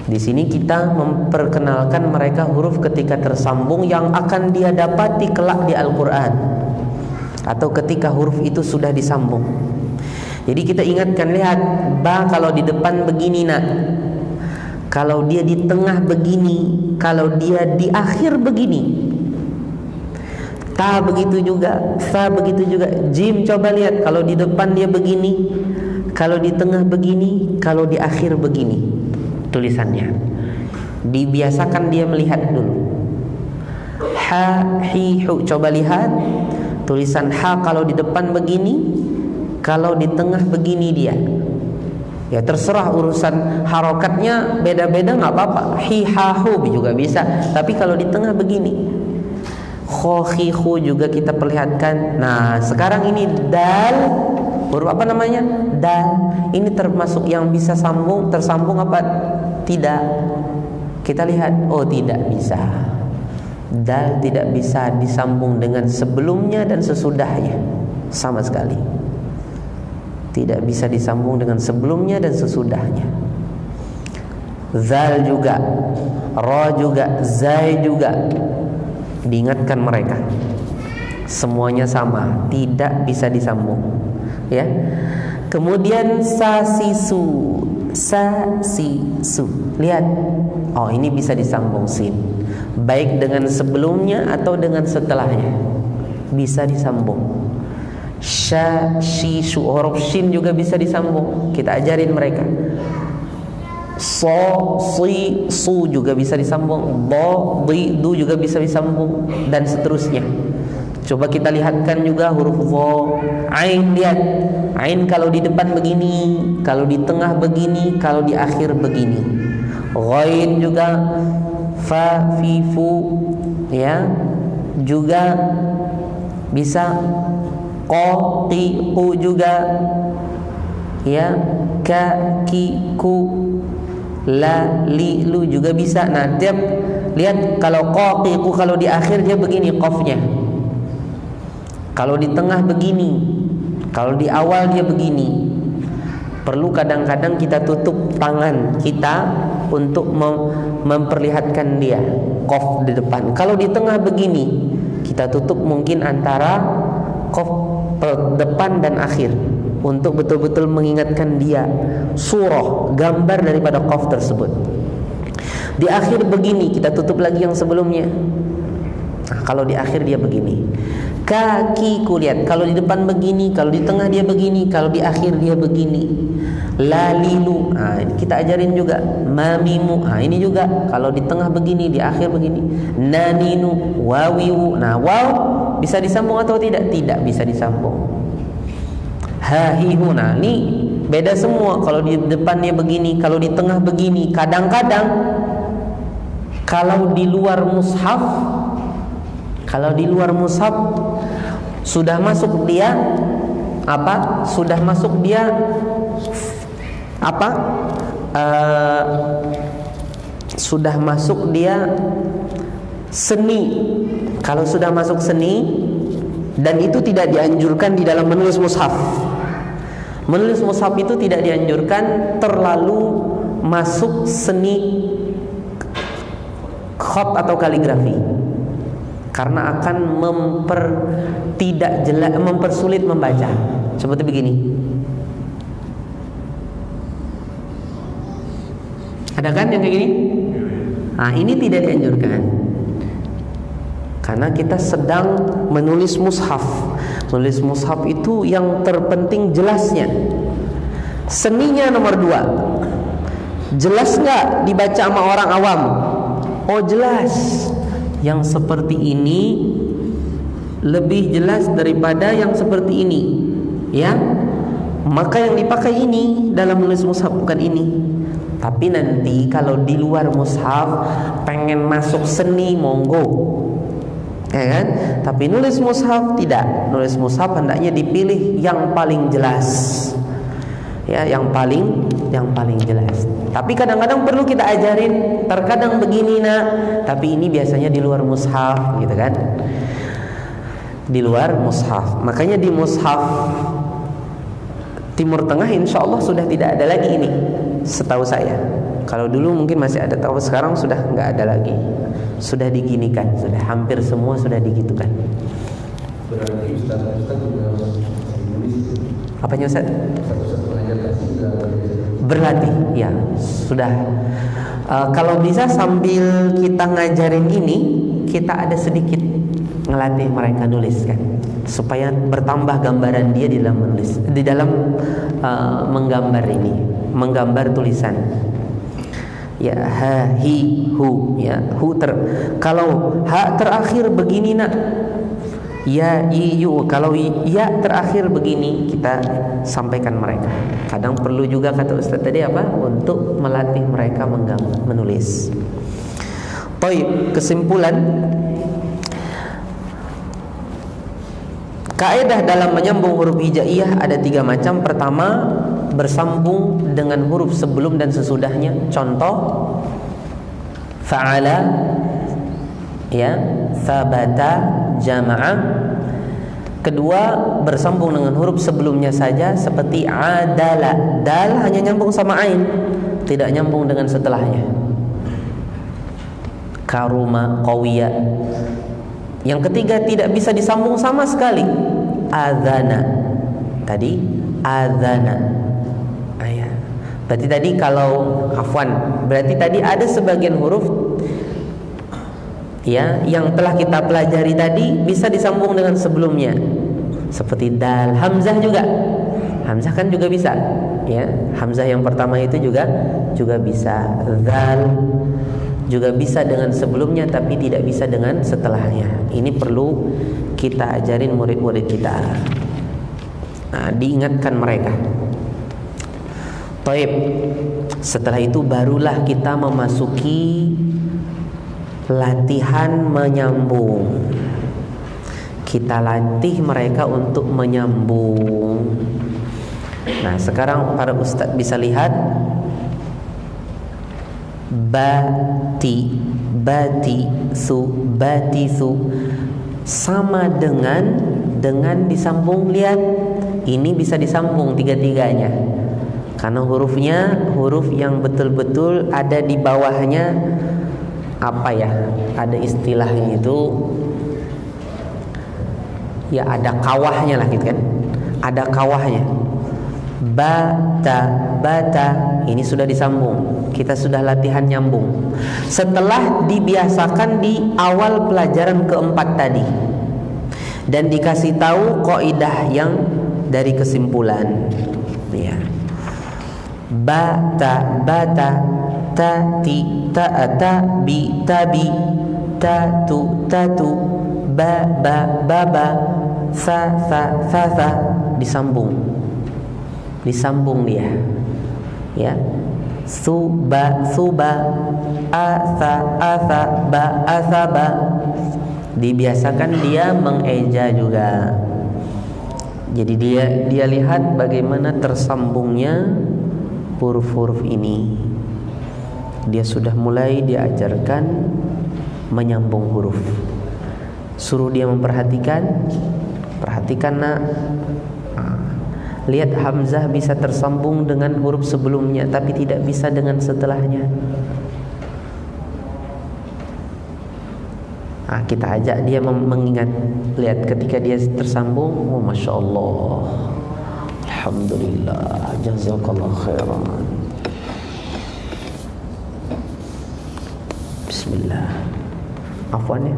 Di sini kita memperkenalkan mereka huruf ketika tersambung yang akan dia dapati kelak di Al-Quran, atau ketika huruf itu sudah disambung. Jadi kita ingatkan, lihat, ba kalau di depan begini nak, kalau dia di tengah begini, kalau dia di akhir begini. Ta begitu juga, sa begitu juga. Jim coba lihat, kalau di depan dia begini, kalau di tengah begini, kalau di akhir begini. Tulisannya dibiasakan dia melihat dulu. Ha, hi, hu. Coba lihat tulisan ha, kalau di depan begini, kalau di tengah begini dia. Ya terserah, urusan harokatnya beda-beda nggak apa-apa. Hi, ha, hu juga bisa. Tapi kalau di tengah begini, kho, hi, hu juga kita perlihatkan. Nah sekarang ini dal, huruf apa namanya? Dal. Ini termasuk yang bisa tersambung apa tidak? Kita lihat, oh tidak bisa. Dal tidak bisa disambung dengan sebelumnya dan sesudahnya sama sekali. Tidak bisa disambung dengan sebelumnya dan sesudahnya. Zal juga, ra juga, zai juga. Diingatkan mereka, semuanya sama, tidak bisa disambung. Ya. Kemudian sa si su, sa si su. Lihat, oh ini bisa disambung sin, baik dengan sebelumnya atau dengan setelahnya, bisa disambung. Sha, shi, su, huruf shin juga bisa disambung. Kita ajarin mereka. So, si, su juga bisa disambung. Do, di, du juga bisa disambung, dan seterusnya. Coba kita lihatkan juga huruf dho. Ain, lihat, ain kalau di depan begini, kalau di tengah begini, kalau di akhir begini. Ghain juga, fa, fi, fu, ya, juga bisa. Ko, ki, ku juga, ya, ka, ki, ku, la, li, lu juga bisa. Nah, tiap lihat, kalau ko, ki, ku, kalau di akhir dia begini qafnya. Kalau di tengah begini, kalau di awal dia begini. Perlu kadang-kadang kita tutup tangan kita untuk memperlihatkan dia qaf di depan. Kalau di tengah begini, kita tutup mungkin antara qaf depan dan akhir untuk betul-betul mengingatkan dia surah, gambar daripada qaf tersebut. Di akhir begini, kita tutup lagi yang sebelumnya. Nah, kalau di akhir dia begini. Kaki kulihat, kalau di depan begini, kalau di tengah dia begini, kalau di akhir dia begini. Lalilu, nah, kita ajarin juga. Mamimu, nah, ini juga kalau di tengah begini, di akhir begini. Naninu, wawiwu. Nah, waw bisa disambung atau tidak? Tidak bisa disambung. Hahihu, nah ini beda semua. Kalau di depannya begini, kalau di tengah begini. Kadang-kadang kalau di luar mushaf, sudah masuk dia apa? Sudah masuk dia apa? Sudah masuk dia seni. Kalau sudah masuk seni, dan itu tidak dianjurkan di dalam menulis mushaf. Menulis mushaf itu tidak dianjurkan terlalu masuk seni khat atau kaligrafi, karena akan mempersulit membaca. Seperti begini. Ada kan yang kayak gini? Nah, ini tidak dianjurkan, karena kita sedang menulis mushaf. Menulis mushaf itu yang terpenting jelasnya. Seninya nomor 2. Jelas nggak dibaca sama orang awam? Oh jelas. Yang seperti ini lebih jelas daripada yang seperti ini, ya. Maka yang dipakai ini dalam menulis mushaf, bukan ini. Tapi nanti kalau di luar mushaf pengen masuk seni, monggo, ya kan? Tapi nulis mushaf tidak. Nulis mushaf hendaknya dipilih yang paling jelas, ya, yang paling jelas. Tapi kadang-kadang perlu kita ajarin. Terkadang begini nak, tapi ini biasanya di luar mushaf, gitu kan? Di luar mushaf. Makanya di mushaf Timur Tengah insya Allah sudah tidak ada lagi ini, setahu saya. Kalau dulu mungkin masih ada, tahu sekarang sudah nggak ada lagi. Sudah diginikan, sudah hampir semua sudah digitukan. Berarti Ustaz juga menulis. Apanya Ustaz? Satu-satu mengajarkan juga. Berlatih, ya sudah. Kalau bisa sambil kita ngajarin ini, kita ada sedikit ngelatih mereka nulis kan, supaya bertambah gambaran dia di dalam menulis, di dalam menggambar ini, menggambar tulisan. Ya, ha, hi, hu, ya, kalau ha terakhir begini nak, ya, i, yu. Kalau ya terakhir begini, kita sampaikan mereka. Kadang perlu juga, kata Ustaz tadi apa, untuk melatih mereka menulis. Baik, kesimpulan, kaidah dalam menyambung huruf hijaiyah ada 3 macam. Pertama, bersambung dengan huruf sebelum dan sesudahnya. Contoh, fa'ala, ya, thabata, jama'a. Kedua, bersambung dengan huruf sebelumnya saja, seperti adala. Dal hanya nyambung sama ain, tidak nyambung dengan setelahnya. Karuma, qawiya. Yang ketiga, tidak bisa disambung sama sekali. Adzana. Tadi adzana. Berarti tadi kalau berarti tadi ada sebagian huruf, ya, yang telah kita pelajari tadi bisa disambung dengan sebelumnya, seperti dal. Hamzah juga, hamzah kan juga bisa, ya. Hamzah yang pertama itu juga bisa. Zal juga bisa dengan sebelumnya, tapi tidak bisa dengan setelahnya. Ini perlu kita ajarin murid-murid kita. Nah, diingatkan mereka. Taib. Setelah itu barulah kita memasuki latihan menyambung. Kita latih mereka untuk menyambung. Nah, sekarang para ustadz bisa lihat bati, su sama dengan disambung. Lihat, ini bisa disambung tiga-tiganya. Karena hurufnya huruf yang betul-betul ada di bawahnya, apa ya, ada istilahnya itu ya, ada kawahnya lah gitu kan, ada kawahnya. Bata, bata, ini sudah disambung, kita sudah latihan nyambung setelah dibiasakan di awal pelajaran keempat tadi dan dikasih tahu kaidah yang dari kesimpulan ya. Bata, bata, tati, ta'ata, bi, tabi, tatu, tatu, ba, baba, fa, disambung dia ya. Suba, asa, ba, dibiasakan dia mengeja juga. Jadi dia lihat bagaimana tersambungnya huruf-huruf ini. Dia sudah mulai diajarkan menyambung huruf. Suruh dia memperhatikan, perhatikan nak. Lihat hamzah bisa tersambung dengan huruf sebelumnya tapi tidak bisa dengan setelahnya. Kita ajak dia mengingat. Lihat ketika dia tersambung, oh masya Allah, alhamdulillah, jazakallah khairan. Bismillah. Afwan ya.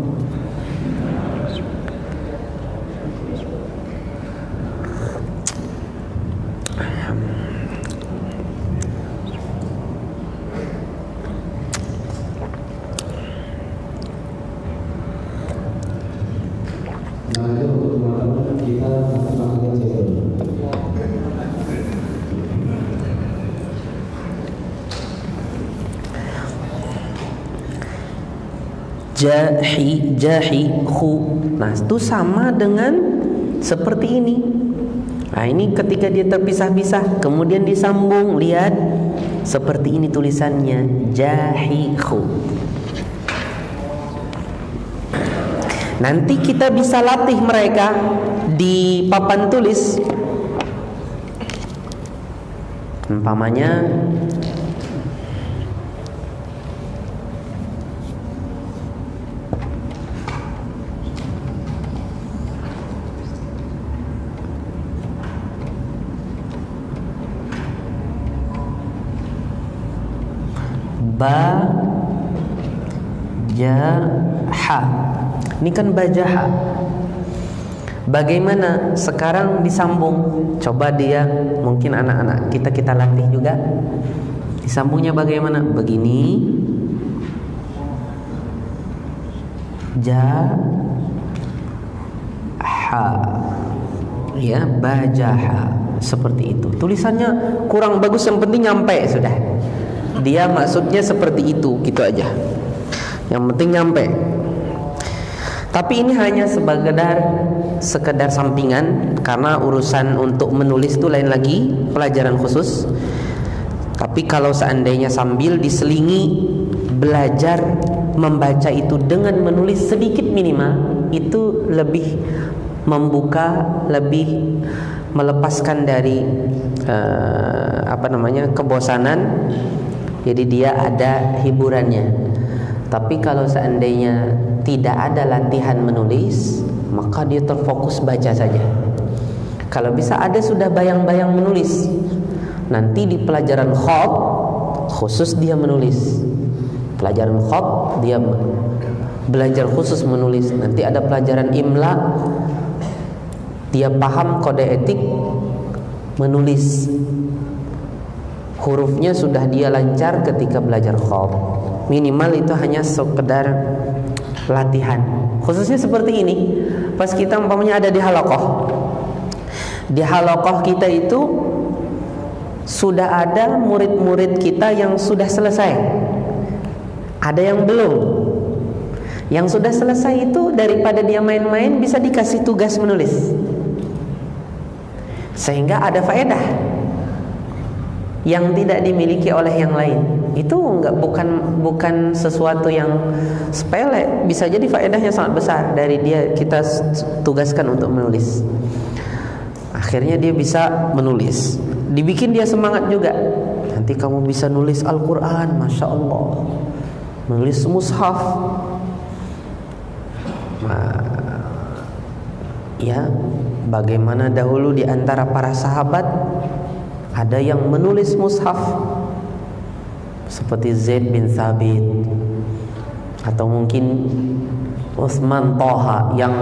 Jahi, khu. Nah, itu sama dengan seperti ini. Nah, ini ketika dia terpisah-pisah kemudian disambung, lihat seperti ini tulisannya, jahi, khu. Nanti kita bisa latih mereka di papan tulis. Umpamanya ba, jaha. Ini kan bajaha. Bagaimana sekarang disambung? Coba dia, mungkin anak-anak kita latih juga. Disambungnya bagaimana? Begini. Jaha. Ya, bajaha. Seperti itu. Tulisannya kurang bagus, yang penting nyampe sudah. Dia maksudnya seperti itu, gitu aja. Yang penting nyampe. Tapi ini hanya sekedar sampingan, karena urusan untuk menulis itu lain lagi, pelajaran khusus. Tapi kalau seandainya sambil diselingi belajar membaca itu dengan menulis sedikit minimal, itu lebih membuka, lebih melepaskan dari kebosanan. Jadi dia ada hiburannya. Tapi kalau seandainya tidak ada latihan menulis, maka dia terfokus baca saja. Kalau bisa ada sudah bayang-bayang menulis, nanti di pelajaran khat khusus dia menulis. Pelajaran khat dia belajar khusus menulis. Nanti ada pelajaran imla, dia paham kode etik menulis. Hurufnya sudah dia lancar ketika belajar khat. Minimal itu hanya sekedar latihan. Khususnya seperti ini, pas kita umpamanya ada di halaqah. Di halaqah kita itu sudah ada murid-murid kita yang sudah selesai. Ada yang belum. Yang sudah selesai itu daripada dia main-main, bisa dikasih tugas menulis. Sehingga ada faedah yang tidak dimiliki oleh yang lain. Itu bukan sesuatu yang sepele, bisa jadi faedahnya sangat besar dari dia kita tugaskan untuk menulis. Akhirnya dia bisa menulis. dibikin dia semangat juga. Nanti kamu bisa nulis Al-Quran, Masya Allah, nulis mushaf. Ya, bagaimana dahulu di antara para sahabat ada yang menulis mushaf, seperti Zaid bin Thabit, atau mungkin Utsman Thaha yang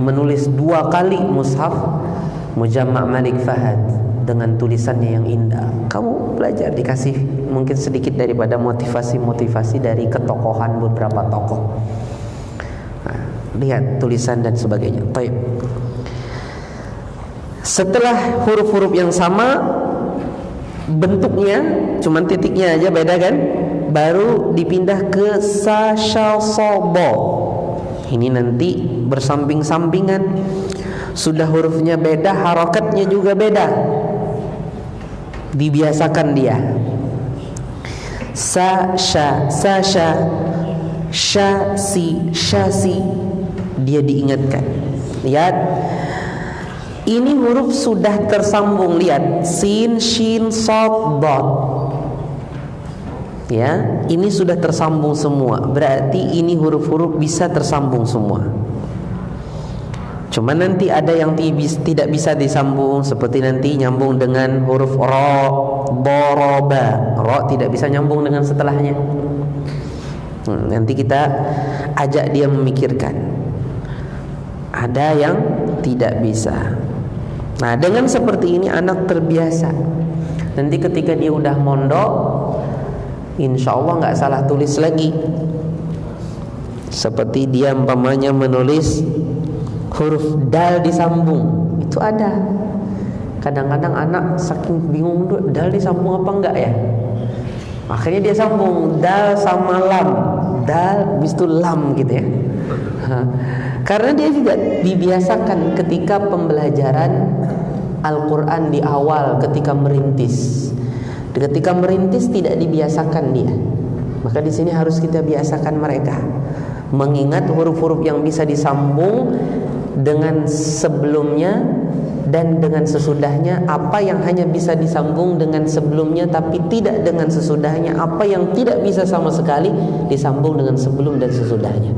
menulis 2 kali mushaf Mujamma' Malik Fahad dengan tulisannya yang indah. Kamu belajar, dikasih mungkin sedikit daripada motivasi-motivasi dari ketokohan beberapa tokoh. Nah, lihat tulisan dan sebagainya. Baik. Setelah huruf-huruf yang sama, bentuknya cuman titiknya aja beda kan, baru dipindah ke sa, sha, so, bo. Ini nanti bersamping-sampingan. Sudah hurufnya beda, harokatnya juga beda. Dibiasakan dia. Sa, sha, sha, si. Dia diingatkan. Lihat, ini huruf sudah tersambung. Lihat, sin, shin, sod, dot. Ya, ini sudah tersambung semua. Berarti ini huruf-huruf bisa tersambung semua. Cuma nanti ada yang tidak bisa disambung, seperti nanti nyambung dengan huruf ro, doroba. Ro tidak bisa nyambung dengan setelahnya. Nanti kita ajak dia memikirkan. Ada yang tidak bisa. Nah, dengan seperti ini anak terbiasa. Nanti ketika dia udah mondok, insya Allah nggak salah tulis lagi. Seperti dia umpamanya menulis huruf dal disambung, itu ada. Kadang-kadang anak saking bingung, dal disambung apa enggak ya, akhirnya dia sambung dal sama lam, dal habis itu lam gitu ya. Karena dia juga dibiasakan ketika pembelajaran Al-Quran di awal, ketika merintis. Ketika merintis tidak dibiasakan dia, maka di sini harus kita biasakan mereka mengingat huruf-huruf yang bisa disambung dengan sebelumnya dan dengan sesudahnya, apa yang hanya bisa disambung dengan sebelumnya tapi tidak dengan sesudahnya, apa yang tidak bisa sama sekali disambung dengan sebelum dan sesudahnya.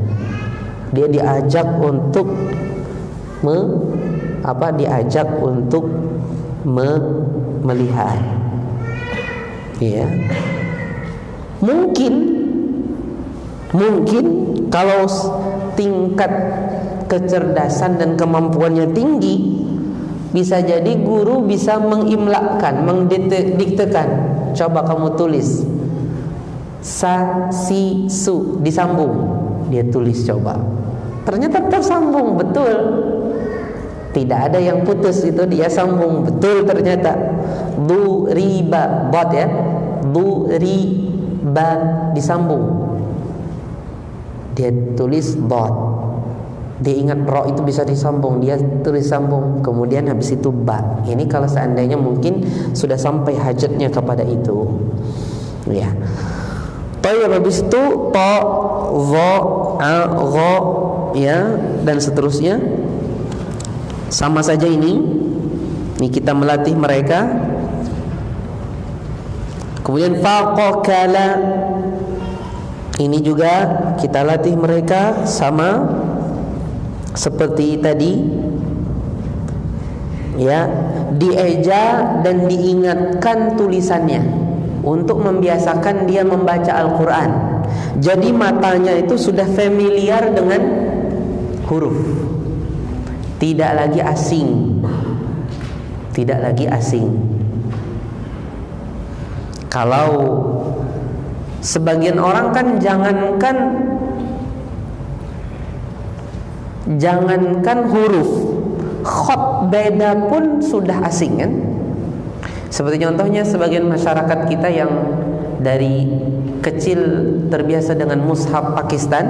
Dia diajak untuk melihat. Ya. Mungkin kalau tingkat kecerdasan dan kemampuannya tinggi, bisa jadi guru bisa mengimlakkan, mendiktekan. Coba kamu tulis sa, si, su, disambung. Dia tulis coba. Ternyata tersambung betul. Tidak ada yang putus, itu dia sambung betul ternyata. Du, riba, bot ya. Du, riba disambung. Dia tulis dot. Dia ingat ro itu bisa disambung, dia tulis sambung. Kemudian habis itu ba. Ini kalau seandainya mungkin sudah sampai hajatnya kepada itu. Ya. Tayyib, habis itu ta, za, a, gha, ya, dan seterusnya. Sama saja ini. Ini kita melatih mereka. Kemudian fa, qa, kala. Ini juga kita latih mereka sama seperti tadi. Ya, dieja dan diingatkan tulisannya untuk membiasakan dia membaca Al-Quran. Jadi matanya itu sudah familiar dengan huruf, tidak lagi asing. Tidak lagi asing. Kalau sebagian orang kan jangankan huruf, khot beda pun sudah asing kan. Seperti contohnya sebagian masyarakat kita yang dari kecil terbiasa dengan mushaf Pakistan.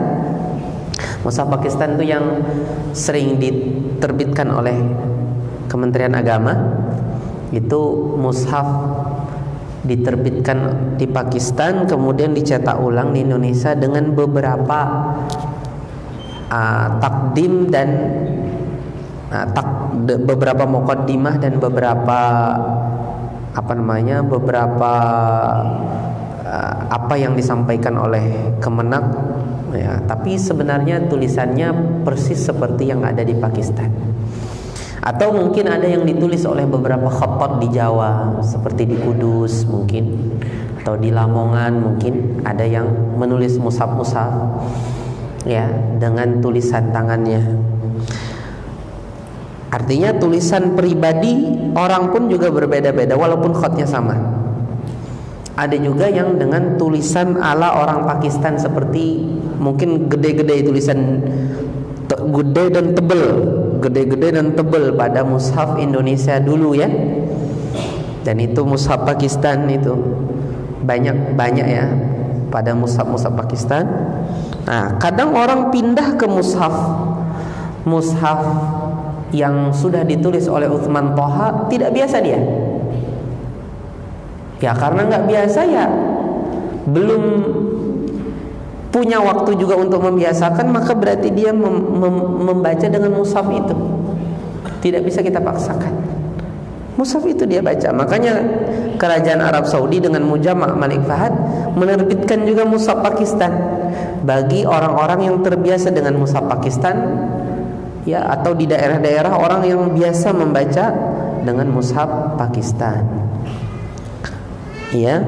Mushaf Pakistan itu yang sering diterbitkan oleh Kementerian Agama. Itu mushaf diterbitkan di Pakistan, kemudian dicetak ulang di Indonesia dengan beberapa takdim dan beberapa muqaddimah dan beberapa beberapa apa yang disampaikan oleh Kemenak ya, tapi sebenarnya tulisannya persis seperti yang ada di Pakistan. Atau mungkin ada yang ditulis oleh beberapa khattat di Jawa, seperti di Kudus mungkin, atau di Lamongan mungkin ada yang menulis mushaf-mushaf ya dengan tulisan tangannya. Artinya tulisan pribadi orang pun juga berbeda-beda walaupun khatnya sama. Ada juga yang dengan tulisan ala orang Pakistan, seperti mungkin gede-gede, tulisan gede dan tebel pada mushaf Indonesia dulu ya. Dan itu mushaf Pakistan itu banyak ya pada mushaf Pakistan. Nah, kadang orang pindah ke mushaf yang sudah ditulis oleh Utsman Thaha, tidak biasa dia. Ya karena nggak biasa ya, belum punya waktu juga untuk membiasakan, maka berarti dia membaca dengan mushaf itu. Tidak bisa kita paksakan. Mushaf itu dia baca. Makanya kerajaan Arab Saudi dengan Mujama' Malik Fahad menerbitkan juga mushaf Pakistan bagi orang-orang yang terbiasa dengan mushaf Pakistan ya, atau di daerah-daerah orang yang biasa membaca dengan mushaf Pakistan. Ya.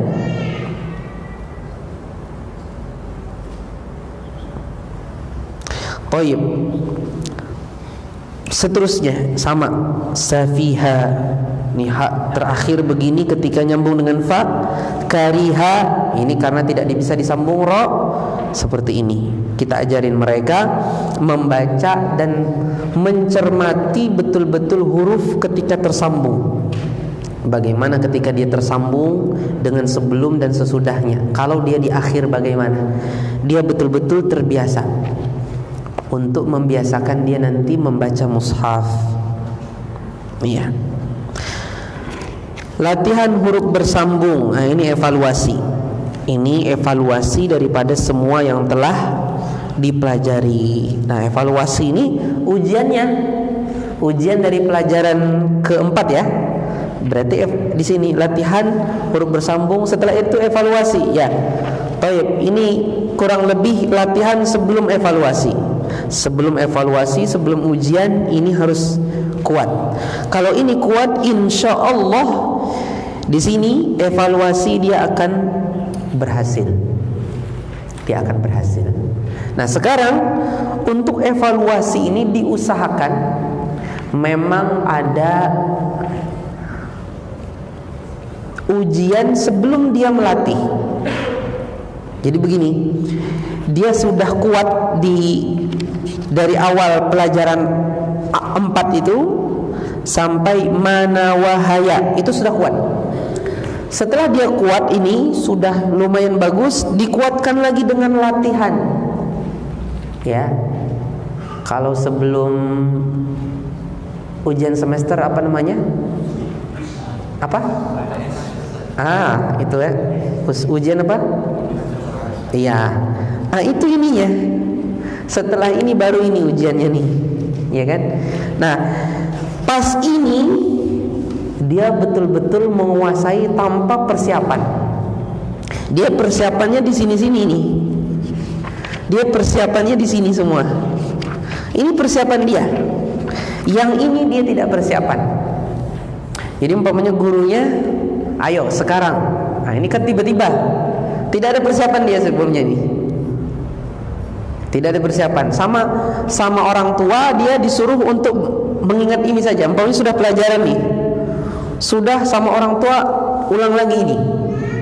Baik. Seterusnya sama safiha, nih hak terakhir begini ketika nyambung dengan fa. Kariha, ini karena tidak bisa disambung ro, seperti ini. Kita ajarin mereka membaca dan mencermati betul-betul huruf ketika tersambung. Bagaimana ketika dia tersambung dengan sebelum dan sesudahnya. Kalau dia di akhir bagaimana? Dia betul-betul terbiasa untuk membiasakan dia nanti membaca mushaf. Iya. Latihan huruf bersambung. Nah, ini evaluasi. Ini evaluasi daripada semua yang telah dipelajari. Nah, evaluasi ini ujiannya. Ujian dari pelajaran keempat ya. Berarti di sini latihan huruf bersambung, setelah itu evaluasi ya. Baik, ini kurang lebih latihan sebelum evaluasi. Sebelum evaluasi, sebelum ujian, ini harus kuat. Kalau ini kuat, insya Allah di sini evaluasi dia akan berhasil. Dia akan berhasil. Nah, sekarang untuk evaluasi ini diusahakan memang ada ujian sebelum dia melatih. Jadi begini, dia sudah kuat dari awal pelajaran 4 itu sampai mana wahaya, itu sudah kuat. Setelah dia kuat ini sudah lumayan bagus, dikuatkan lagi dengan latihan. Ya. Kalau sebelum ujian semester apa namanya? Apa? Itu ya. Ujian apa? Iya. Nah, itu ininya. Setelah ini baru ini ujiannya nih. Ya kan? Nah, pas ini dia betul-betul menguasai tanpa persiapan. Dia persiapannya di sini-sini nih. Dia persiapannya di sini semua. Ini persiapan dia. Yang ini dia tidak persiapan. Jadi umpamanya gurunya, ayo sekarang. Nah, ini kan tiba-tiba. Tidak ada persiapan dia sebelumnya nih. Tidak ada persiapan. Sama orang tua dia disuruh untuk mengingat ini saja. Umpamanya sudah pelajaran nih. Sudah sama orang tua ulang lagi ini.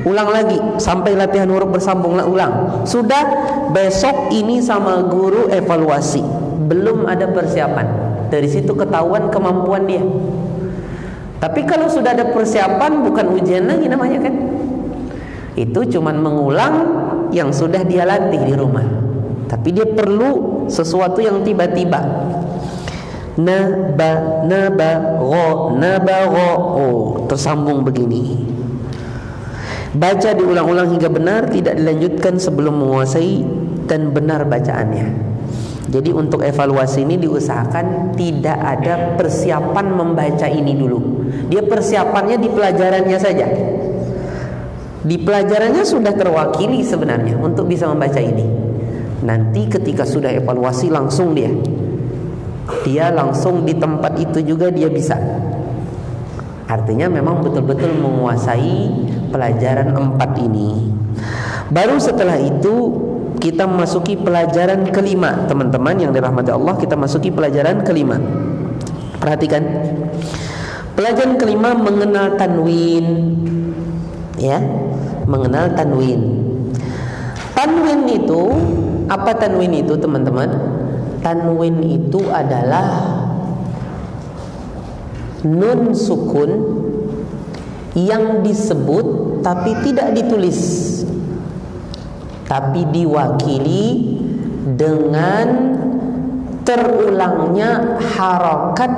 Ulang lagi sampai latihan huruf bersambung ulang. Sudah besok ini sama guru evaluasi. Belum ada persiapan. Dari situ ketahuan kemampuan dia. Tapi kalau sudah ada persiapan, bukan ujian lagi namanya kan. Itu cuman mengulang yang sudah dia latih di rumah. Tapi dia perlu sesuatu yang tiba-tiba. Tersambung begini. Baca diulang-ulang hingga benar, tidak dilanjutkan sebelum menguasai dan benar bacaannya. Jadi untuk evaluasi ini diusahakan tidak ada persiapan membaca ini dulu. Dia persiapannya di pelajarannya saja. Di pelajarannya sudah terwakili sebenarnya untuk bisa membaca ini. Nanti ketika sudah evaluasi langsung dia langsung di tempat itu juga dia bisa. Artinya memang betul-betul menguasai pelajaran 4 ini. Baru setelah itu kita memasuki pelajaran kelima, teman-teman yang dirahmati Allah. Kita masuki pelajaran kelima. Perhatikan, pelajaran kelima mengenal tanwin, ya, mengenal tanwin. Tanwin itu apa? Tanwin itu, teman-teman, tanwin itu adalah nun sukun yang disebut tapi tidak ditulis, tapi diwakili dengan terulangnya harokat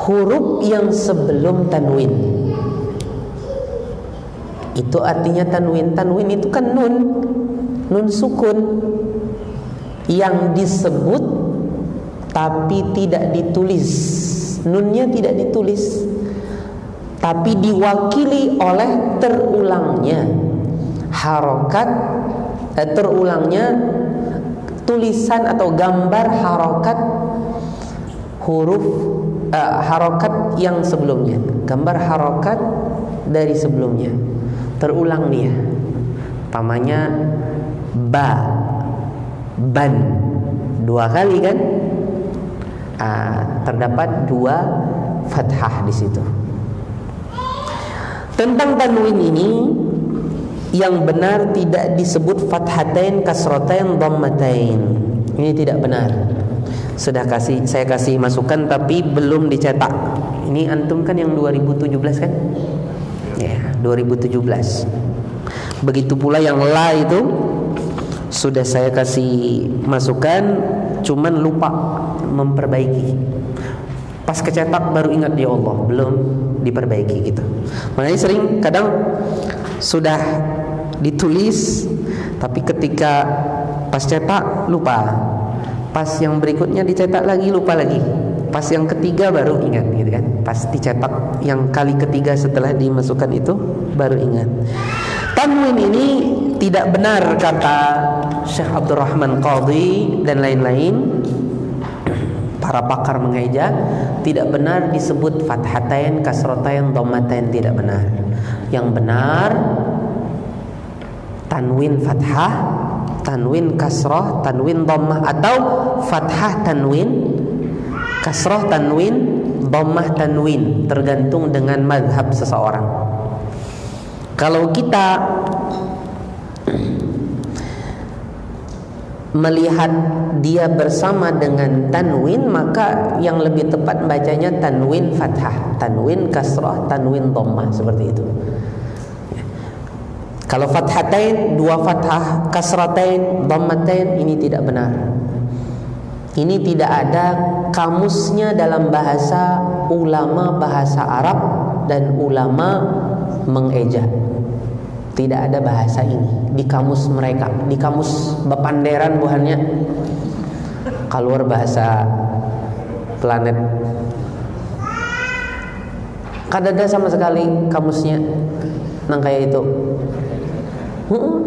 huruf yang sebelum tanwin. Itu artinya tanwin. Tanwin itu kan nun sukun yang disebut tapi tidak ditulis. Nunnya tidak ditulis, tapi diwakili oleh terulangnya harokat, terulangnya tulisan atau gambar harokat huruf harokat yang sebelumnya, gambar harokat dari sebelumnya terulang dia. Pamannya ban 2 kali kan, terdapat 2 fathah di situ. Tentang tanwin ini, yang benar tidak disebut fathatain, kasratain, dhammatain. Ini tidak benar. Sudah saya kasih masukan tapi belum dicetak. Ini antum kan yang 2017 kan? Ya, 2017. Begitu pula yang la itu sudah saya kasih masukan, cuman lupa memperbaiki. Pas kecetak baru ingat, ya Allah belum diperbaiki gitu. Makanya sering kadang sudah ditulis tapi ketika pas cetak lupa, pas yang berikutnya dicetak lagi lupa lagi, pas yang ketiga baru ingat gitu kan. Pas dicetak yang kali ketiga setelah dimasukkan itu baru ingat. Tanwin ini tidak benar kata Syekh Abdurrahman Qadhi dan lain-lain, para pakar mengeja, tidak benar disebut fathatain, kasratain, dhammatain, tidak benar. Yang benar tanwin fathah, tanwin kasrah, tanwin dhammah, atau fathah tanwin, kasrah tanwin, dhammah tanwin, tergantung dengan mazhab seseorang. Kalau kita melihat dia bersama dengan tanwin, maka yang lebih tepat bacanya tanwin fathah, tanwin kasrah, tanwin dhammah, seperti itu. Kalau fathatain 2 fathah, kasratain, dhammatain, ini tidak benar. Ini tidak ada kamusnya dalam bahasa ulama bahasa Arab dan ulama mengeja. Tidak ada bahasa ini di kamus mereka, di kamus Bepanderan buhannya, keluar bahasa planet. Kadada sama sekali kamusnya nang kayak itu.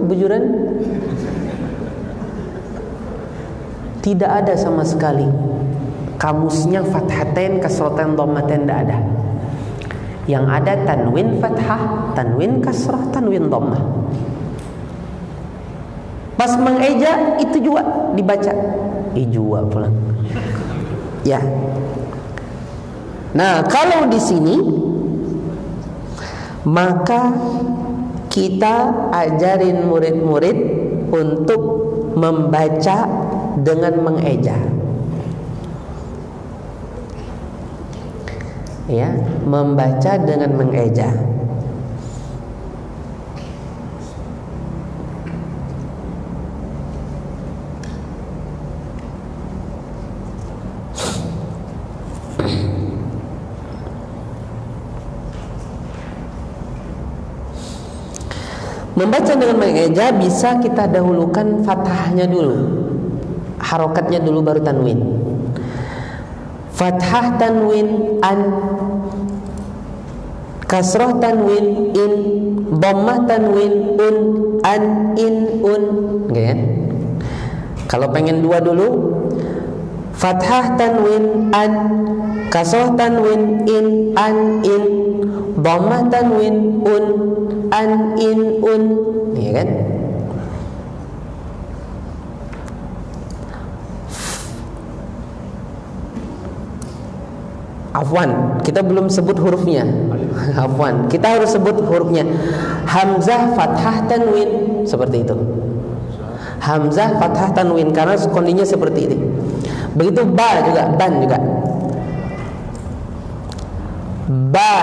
Bujuran tidak ada sama sekali kamusnya fathatain, kasratain, dhammatain, tidak ada. Yang ada tanwin fathah, tanwin kasrah, tanwin dhammah. Pas mengeja itu juga dibaca ijwa pulang. Ya. Nah, kalau di sini maka kita ajarin murid-murid untuk membaca dengan mengeja. Ya, membaca dengan mengeja. Membaca dengan mengeja bisa kita dahulukan fathahnya dulu. harokatnya dulu baru tanwin. Fathah tanwin an, kasrah tanwin in, dhammah tanwin un, an in un, gitu kan? Kalau pengen dua dulu, fathah tanwin an, kasrah tanwin in, an in, dhammah tanwin un, an in un, ya kan? Afwan, kita belum sebut hurufnya. Afwan, kita harus sebut hurufnya. Hamzah fathah tanwin, seperti itu. Hamzah fathah tanwin, karena kondisinya seperti ini. Begitu ba juga, ban juga. Ba,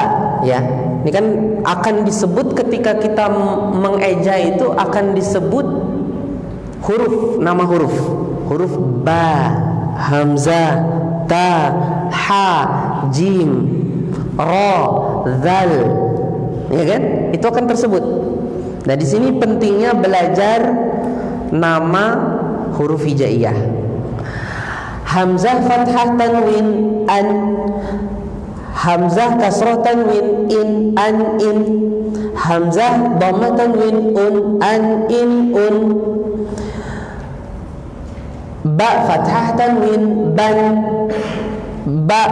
ya. Ini kan akan disebut ketika kita mengeja itu akan disebut huruf, nama huruf. Huruf ba, hamzah, ta, ha, jim, ra, zal, ya kan? Itu akan tersebut. Nah, di sini pentingnya belajar nama huruf hijaiyah. Hamzah fathah tanwin an, hamzah kasrah tanwin in, an in, hamzah dhammah tanwin un, an in un, ba fathah tanwin ban, ba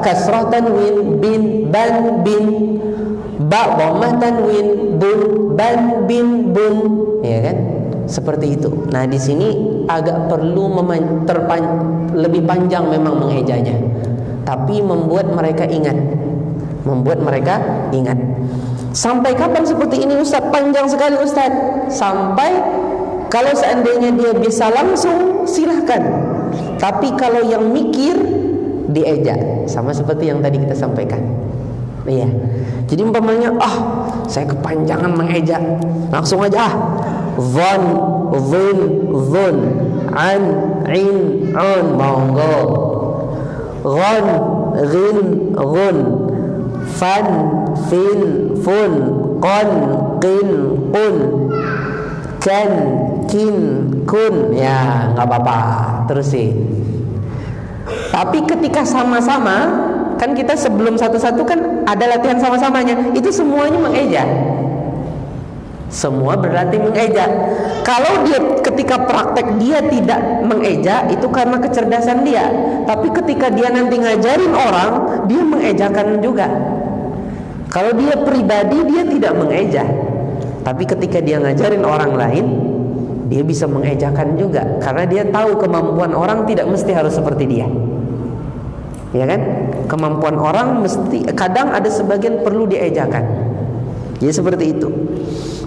kasrah tanwin bin, ban bin, ba dhammah tanwin bun, ban bin bun, ya kan? Seperti itu. Nah, di sini agak perlu lebih panjang memang mengejanya, tapi membuat mereka ingat. Sampai kapan seperti ini Ustaz? Panjang sekali Ustaz. Sampai kalau seandainya dia bisa langsung silahkan, tapi kalau yang mikir dieja, sama seperti yang tadi kita sampaikan. Iya. Jadi umpamanya, saya kepanjangan mengeja, langsung aja Zon, zin, zun, an, in, un, monggo. Gon, gin, gun, fan, fin, fun, kon, kin, kun, kan, kin, kun. Ya, nggak apa-apa, terusin. Tapi ketika sama-sama, kan kita sebelum satu-satu kan ada latihan sama-samanya, itu semuanya mengeja. Semua berlatih mengeja. Kalau dia ketika praktek dia tidak mengeja, itu karena kecerdasan dia. Tapi ketika dia nanti ngajarin orang, dia mengejakan juga. Kalau dia pribadi dia tidak mengeja, tapi ketika dia ngajarin orang lain, dia bisa mengejakan juga, karena dia tahu kemampuan orang tidak mesti harus seperti dia. Ya kan? Kemampuan orang mesti kadang ada sebagian perlu diejakan. Jadi seperti itu.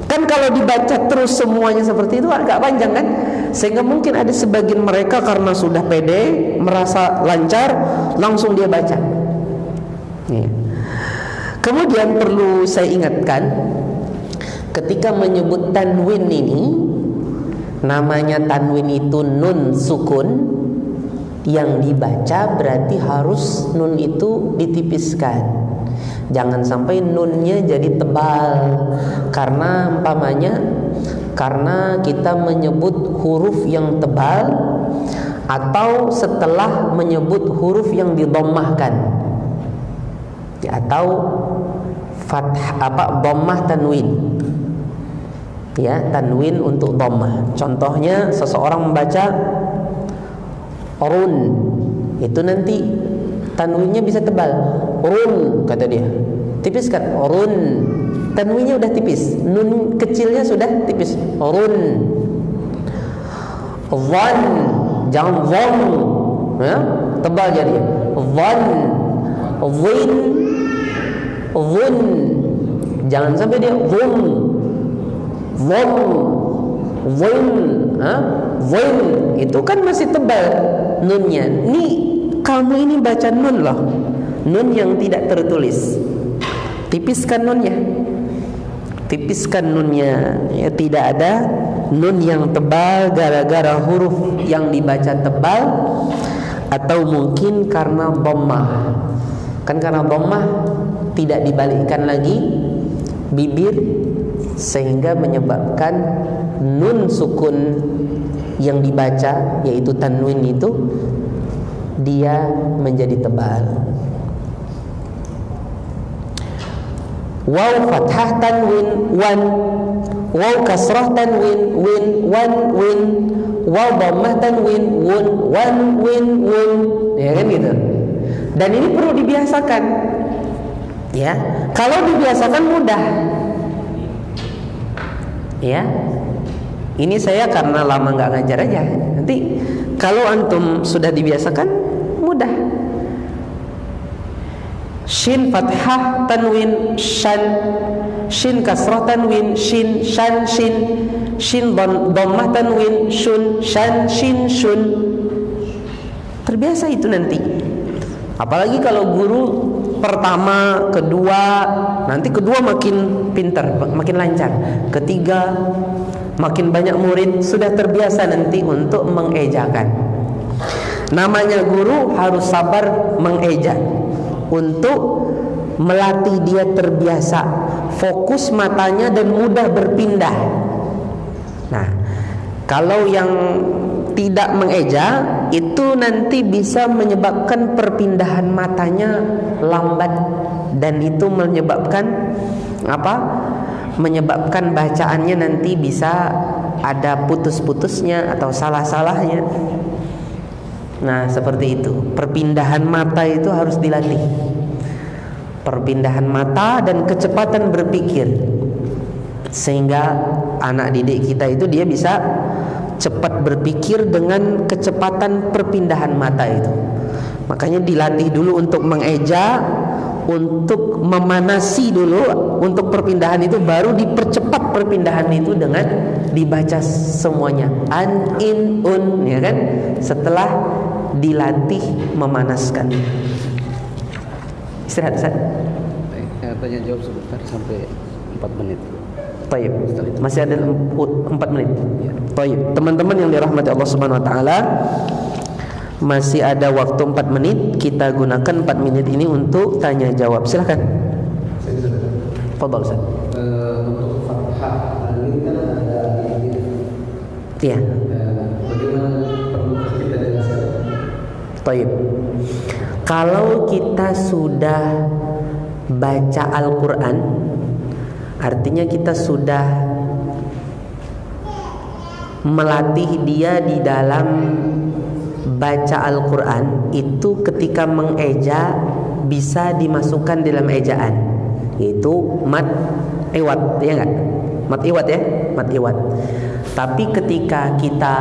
Kan kalau dibaca terus semuanya seperti itu agak panjang kan? Sehingga mungkin ada sebagian mereka karena sudah pede, merasa lancar, langsung dia baca. Ya. Kemudian perlu saya ingatkan, ketika menyebut tanwin ini, namanya tanwin itu nun sukun. Yang dibaca berarti harus nun itu ditipiskan. Jangan sampai nunnya jadi tebal, karena kita menyebut huruf yang tebal atau setelah menyebut huruf yang didommahkan, atau dhammah tanwin. Ya, tanwin untuk dhammah. Contohnya seseorang membaca run, itu nanti tanwinnya bisa tebal. Run, kata dia, tipiskan. Run, tanwinnya udah tipis, nun kecilnya sudah tipis. Run. Dhan, jangan dhan, ya, tebal jadi. Dhan, dhin, dhun, jangan sampai dia dhun, dhan, dhin, dhin, itu kan masih tebal nunnya. Nih kamu ini baca nun loh, nun yang tidak tertulis. Tipiskan nunnya, ya, tidak ada nun yang tebal gara-gara huruf yang dibaca tebal, atau mungkin karena dhammah. Kan karena dhammah tidak dibalikkan lagi bibir sehingga menyebabkan nun sukun yang dibaca, yaitu tanwin itu, dia menjadi tebal. Waw fathah tanwin wan, waw kasrah tanwin win wan win, waw dhammah tanwin wun wan win wun, ya kan gitu. Dan ini perlu dibiasakan, ya. Kalau dibiasakan mudah, ya. Ini saya karena lama nggak ngajar aja. Nanti kalau antum sudah dibiasakan mudah. Shin fathah tanwin shan, shin kasrah tanwin shin shan shin, shin dhammah tanwin shun shan shin shun. Terbiasa itu nanti. Apalagi kalau guru pertama, kedua, nanti kedua makin pintar, makin lancar. Ketiga makin banyak murid, sudah terbiasa nanti untuk mengejakan. Namanya guru harus sabar mengeja, untuk melatih dia terbiasa, fokus matanya dan mudah berpindah. Nah, kalau yang tidak mengeja itu nanti bisa menyebabkan perpindahan matanya lambat, dan itu menyebabkan apa? Menyebabkan bacaannya nanti bisa ada putus-putusnya atau salah-salahnya. Nah, seperti itu. Perpindahan mata itu harus dilatih. Perpindahan mata dan kecepatan berpikir, sehingga anak didik kita itu dia bisa cepat berpikir dengan kecepatan perpindahan mata itu. Makanya dilatih dulu untuk mengeja, untuk memanasi dulu untuk perpindahan itu, baru dipercepat perpindahan itu dengan dibaca semuanya an, in, un, ya kan, setelah dilatih memanaskan. Istirahat Ustaz. Tanya jawab sebentar sampai 4 menit. Baik, masih ada 4 menit. Baik, teman-teman yang dirahmati Allah Subhanahu wa taala, masih ada waktu 4 menit. Kita gunakan 4 menit ini untuk tanya jawab. Silakan. Fadhal Ustaz. Untuk fathah ini kan ada ini. Iya. Bagaimana perlu kita jelaskan? Baik. Kalau kita sudah baca Al-Qur'an, artinya kita sudah melatih dia di dalam baca Al-Quran. Itu ketika mengeja bisa dimasukkan dalam ejaan, yaitu mad iwad, ya enggak? Mad iwad, ya, mad iwad. Tapi ketika kita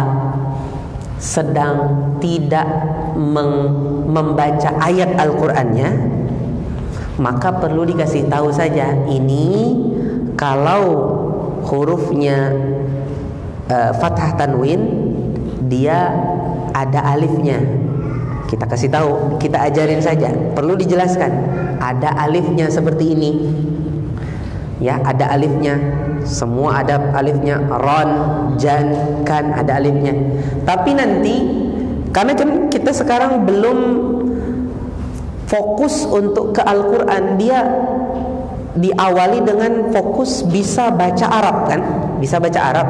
sedang tidak membaca ayat Al-Qur'annya, maka perlu dikasih tahu saja, ini kalau hurufnya fathah tanwin, dia ada alifnya. Kita kasih tahu, kita ajarin saja. Perlu dijelaskan, ada alifnya seperti ini. Ya, ada alifnya. Semua ada alifnya. Ron, jan, kan, ada alifnya. Tapi nanti, karena kan kita sekarang belum fokus untuk ke Al-Quran, dia diawali dengan fokus bisa baca Arab, kan? Bisa baca Arab.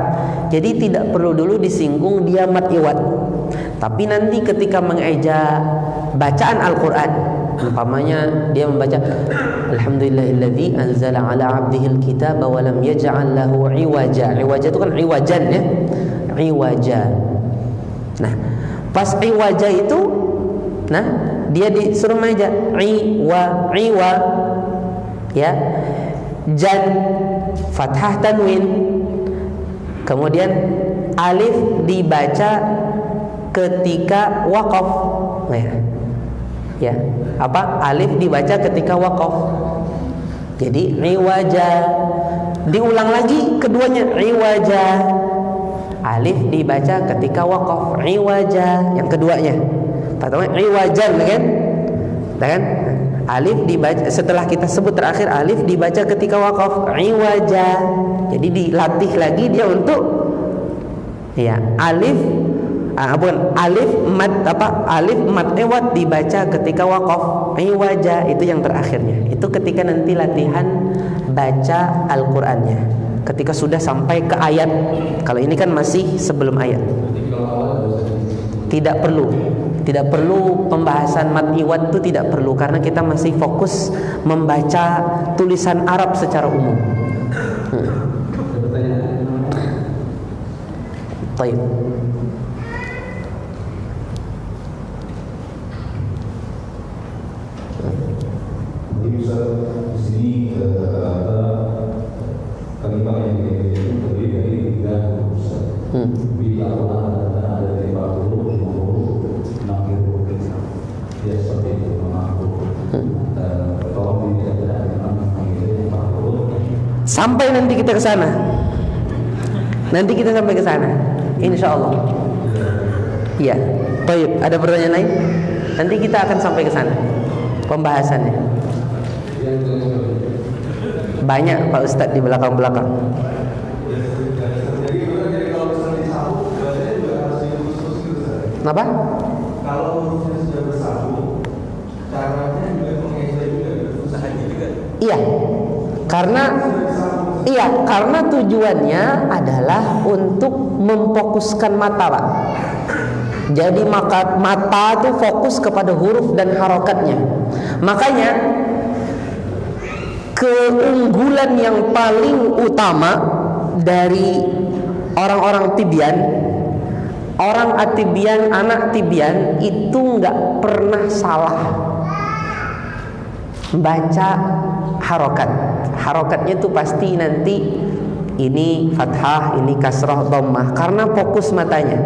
Jadi tidak perlu dulu disinggung dia mad iwad. Tapi nanti ketika mengeja bacaan Al-Quran, umpamanya dia membaca Alhamdulillahilladzi anzala ala abdihil kitaba wa lam yaj'al lahu iwaja. Iwaja itu kan iwajan, ya, iwaja. Nah, pas iwaja itu, nah, dia disuruh membaca iwa, ya, jan fathah tanwin, kemudian alif dibaca ketika waqaf, ya, apa, alif dibaca ketika waqaf. Jadi iwaja, diulang lagi keduanya, iwaja, alif dibaca ketika waqaf, iwaja, yang keduanya. Pertama iwajan, kan? Alif dibaca setelah kita sebut terakhir, alif dibaca ketika waqaf, iwaja. Jadi dilatih lagi dia untuk, ya, alif alif mad iwad dibaca ketika waqaf, iwaja, itu yang terakhirnya. Itu ketika nanti latihan baca Al-Qur'annya. ketika sudah sampai ke ayat. Kalau ini kan masih sebelum ayat. Tidak perlu pembahasan mat iwad itu, tidak perlu, karena kita masih fokus membaca tulisan Arab secara umum. Baik. Jadi bisa di sini kalimat yang terdiri dari 3 huruf. Bila ada dari 4 huruf, 5 huruf, 6 huruf, ya seperti itu mengaku. Tolong tidak ada 4 huruf. Sampai nanti kita ke sana. Nanti kita sampai ke sana, insya Allah. Iya. Baik. Ada pertanyaan lain? Nanti kita akan sampai ke sana pembahasannya. Banyak Pak Ustadz di belakang-belakang. Kenapa? Kalau hurufnya sudah bersambung, caranya juga mengeja juga, usahanya juga. Iya, karena tujuannya adalah untuk memfokuskan mata, Pak. Jadi mata itu fokus kepada huruf dan harokatnya. Makanya keunggulan yang paling utama dari orang-orang Tibyan, orang Atibian, anak Tibyan itu nggak pernah salah baca harokat. Harokatnya itu pasti nanti ini fathah, ini kasrah, dhammah, karena fokus matanya.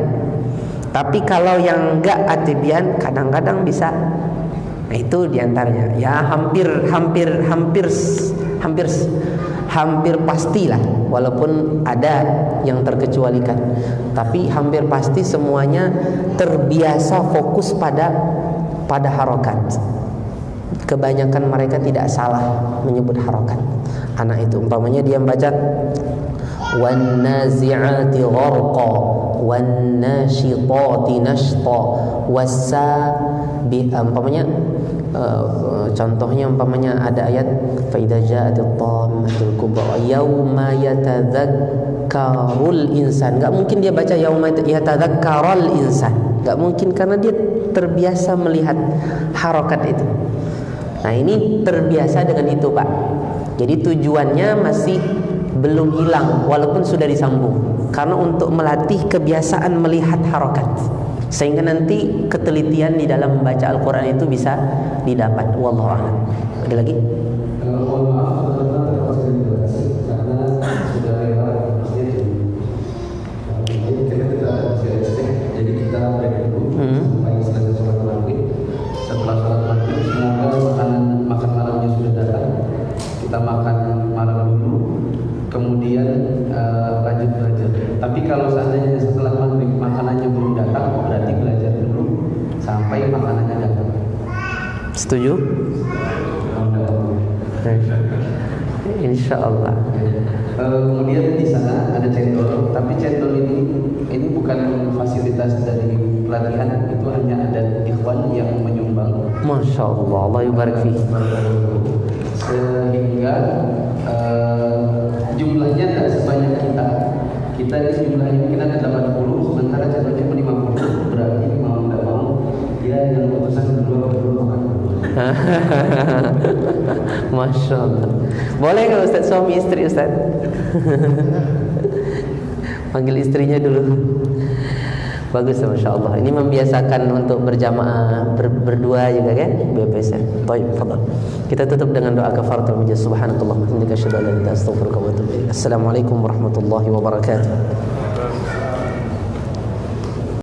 Tapi kalau yang enggak Atibian kadang-kadang bisa. Nah, itu diantaranya. Ya hampir pastilah, walaupun ada yang terkecualikan. Tapi hampir pasti semuanya terbiasa fokus pada harokat. Kebanyakan mereka tidak salah menyebut harokat. Anak itu umpamanya dia membaca wan nazi'ati gharqa wan nashitati nashta wasabi, umpamanya contohnya umpamanya ada ayat fa idza ja'atit tammatul kubra yauma yatadzakkarul insan. Enggak mungkin dia baca yauma yatadzakkarul insan, enggak mungkin, karena dia terbiasa melihat harokat itu. Nah, ini terbiasa dengan itu, Pak. Jadi tujuannya masih belum hilang walaupun sudah disambung, karena untuk melatih kebiasaan melihat harokat, sehingga nanti ketelitian di dalam membaca Al-Quran itu bisa didapat. Wallahu a'lam. Ada lagi? Mohon maaf teman-teman, terpaksa dibatasi karena sudah lewat masjid. Jadi kita tidak ada masjid, jadi kita break dulu sampai selesai sholat maghrib. Setelah sholat maghrib, semoga makan malamnya sudah datang. Kita makan malam dulu, kemudian lanjut belajar. Tapi kalau seandainya setelah maghrib makanannya belum datang, berarti belajar dulu sampai makanannya datang. Setuju? Insya Allah. Kemudian di sana ada cendol, tapi cendol ini bukan fasilitas dari pelatihan, itu hanya ada ikhwan yang menyumbang. Masya Allah, Allah yubarik fi. Sehingga jumlahnya tidak sebanyak kita. Kita ini jumlahnya mungkin ada 80, sementara cendolnya 50. Berarti mau tidak mau dia yang memutuskan berdua makan. Masya Allah. Boleh nggak Ustaz suami istri Ustaz? Panggil istrinya dulu. Bagus, Masya Allah. Ini membiasakan untuk berjamaah berdua juga kan? Biasa. Baik, fadhal. Kita tutup dengan doa kafaratul majlis. Subhanakallahumma wa bihamdika asyhadu an la ilaha illa anta astaghfiruka wa atubu ilaik. Assalamualaikum warahmatullahi wabarakatuh.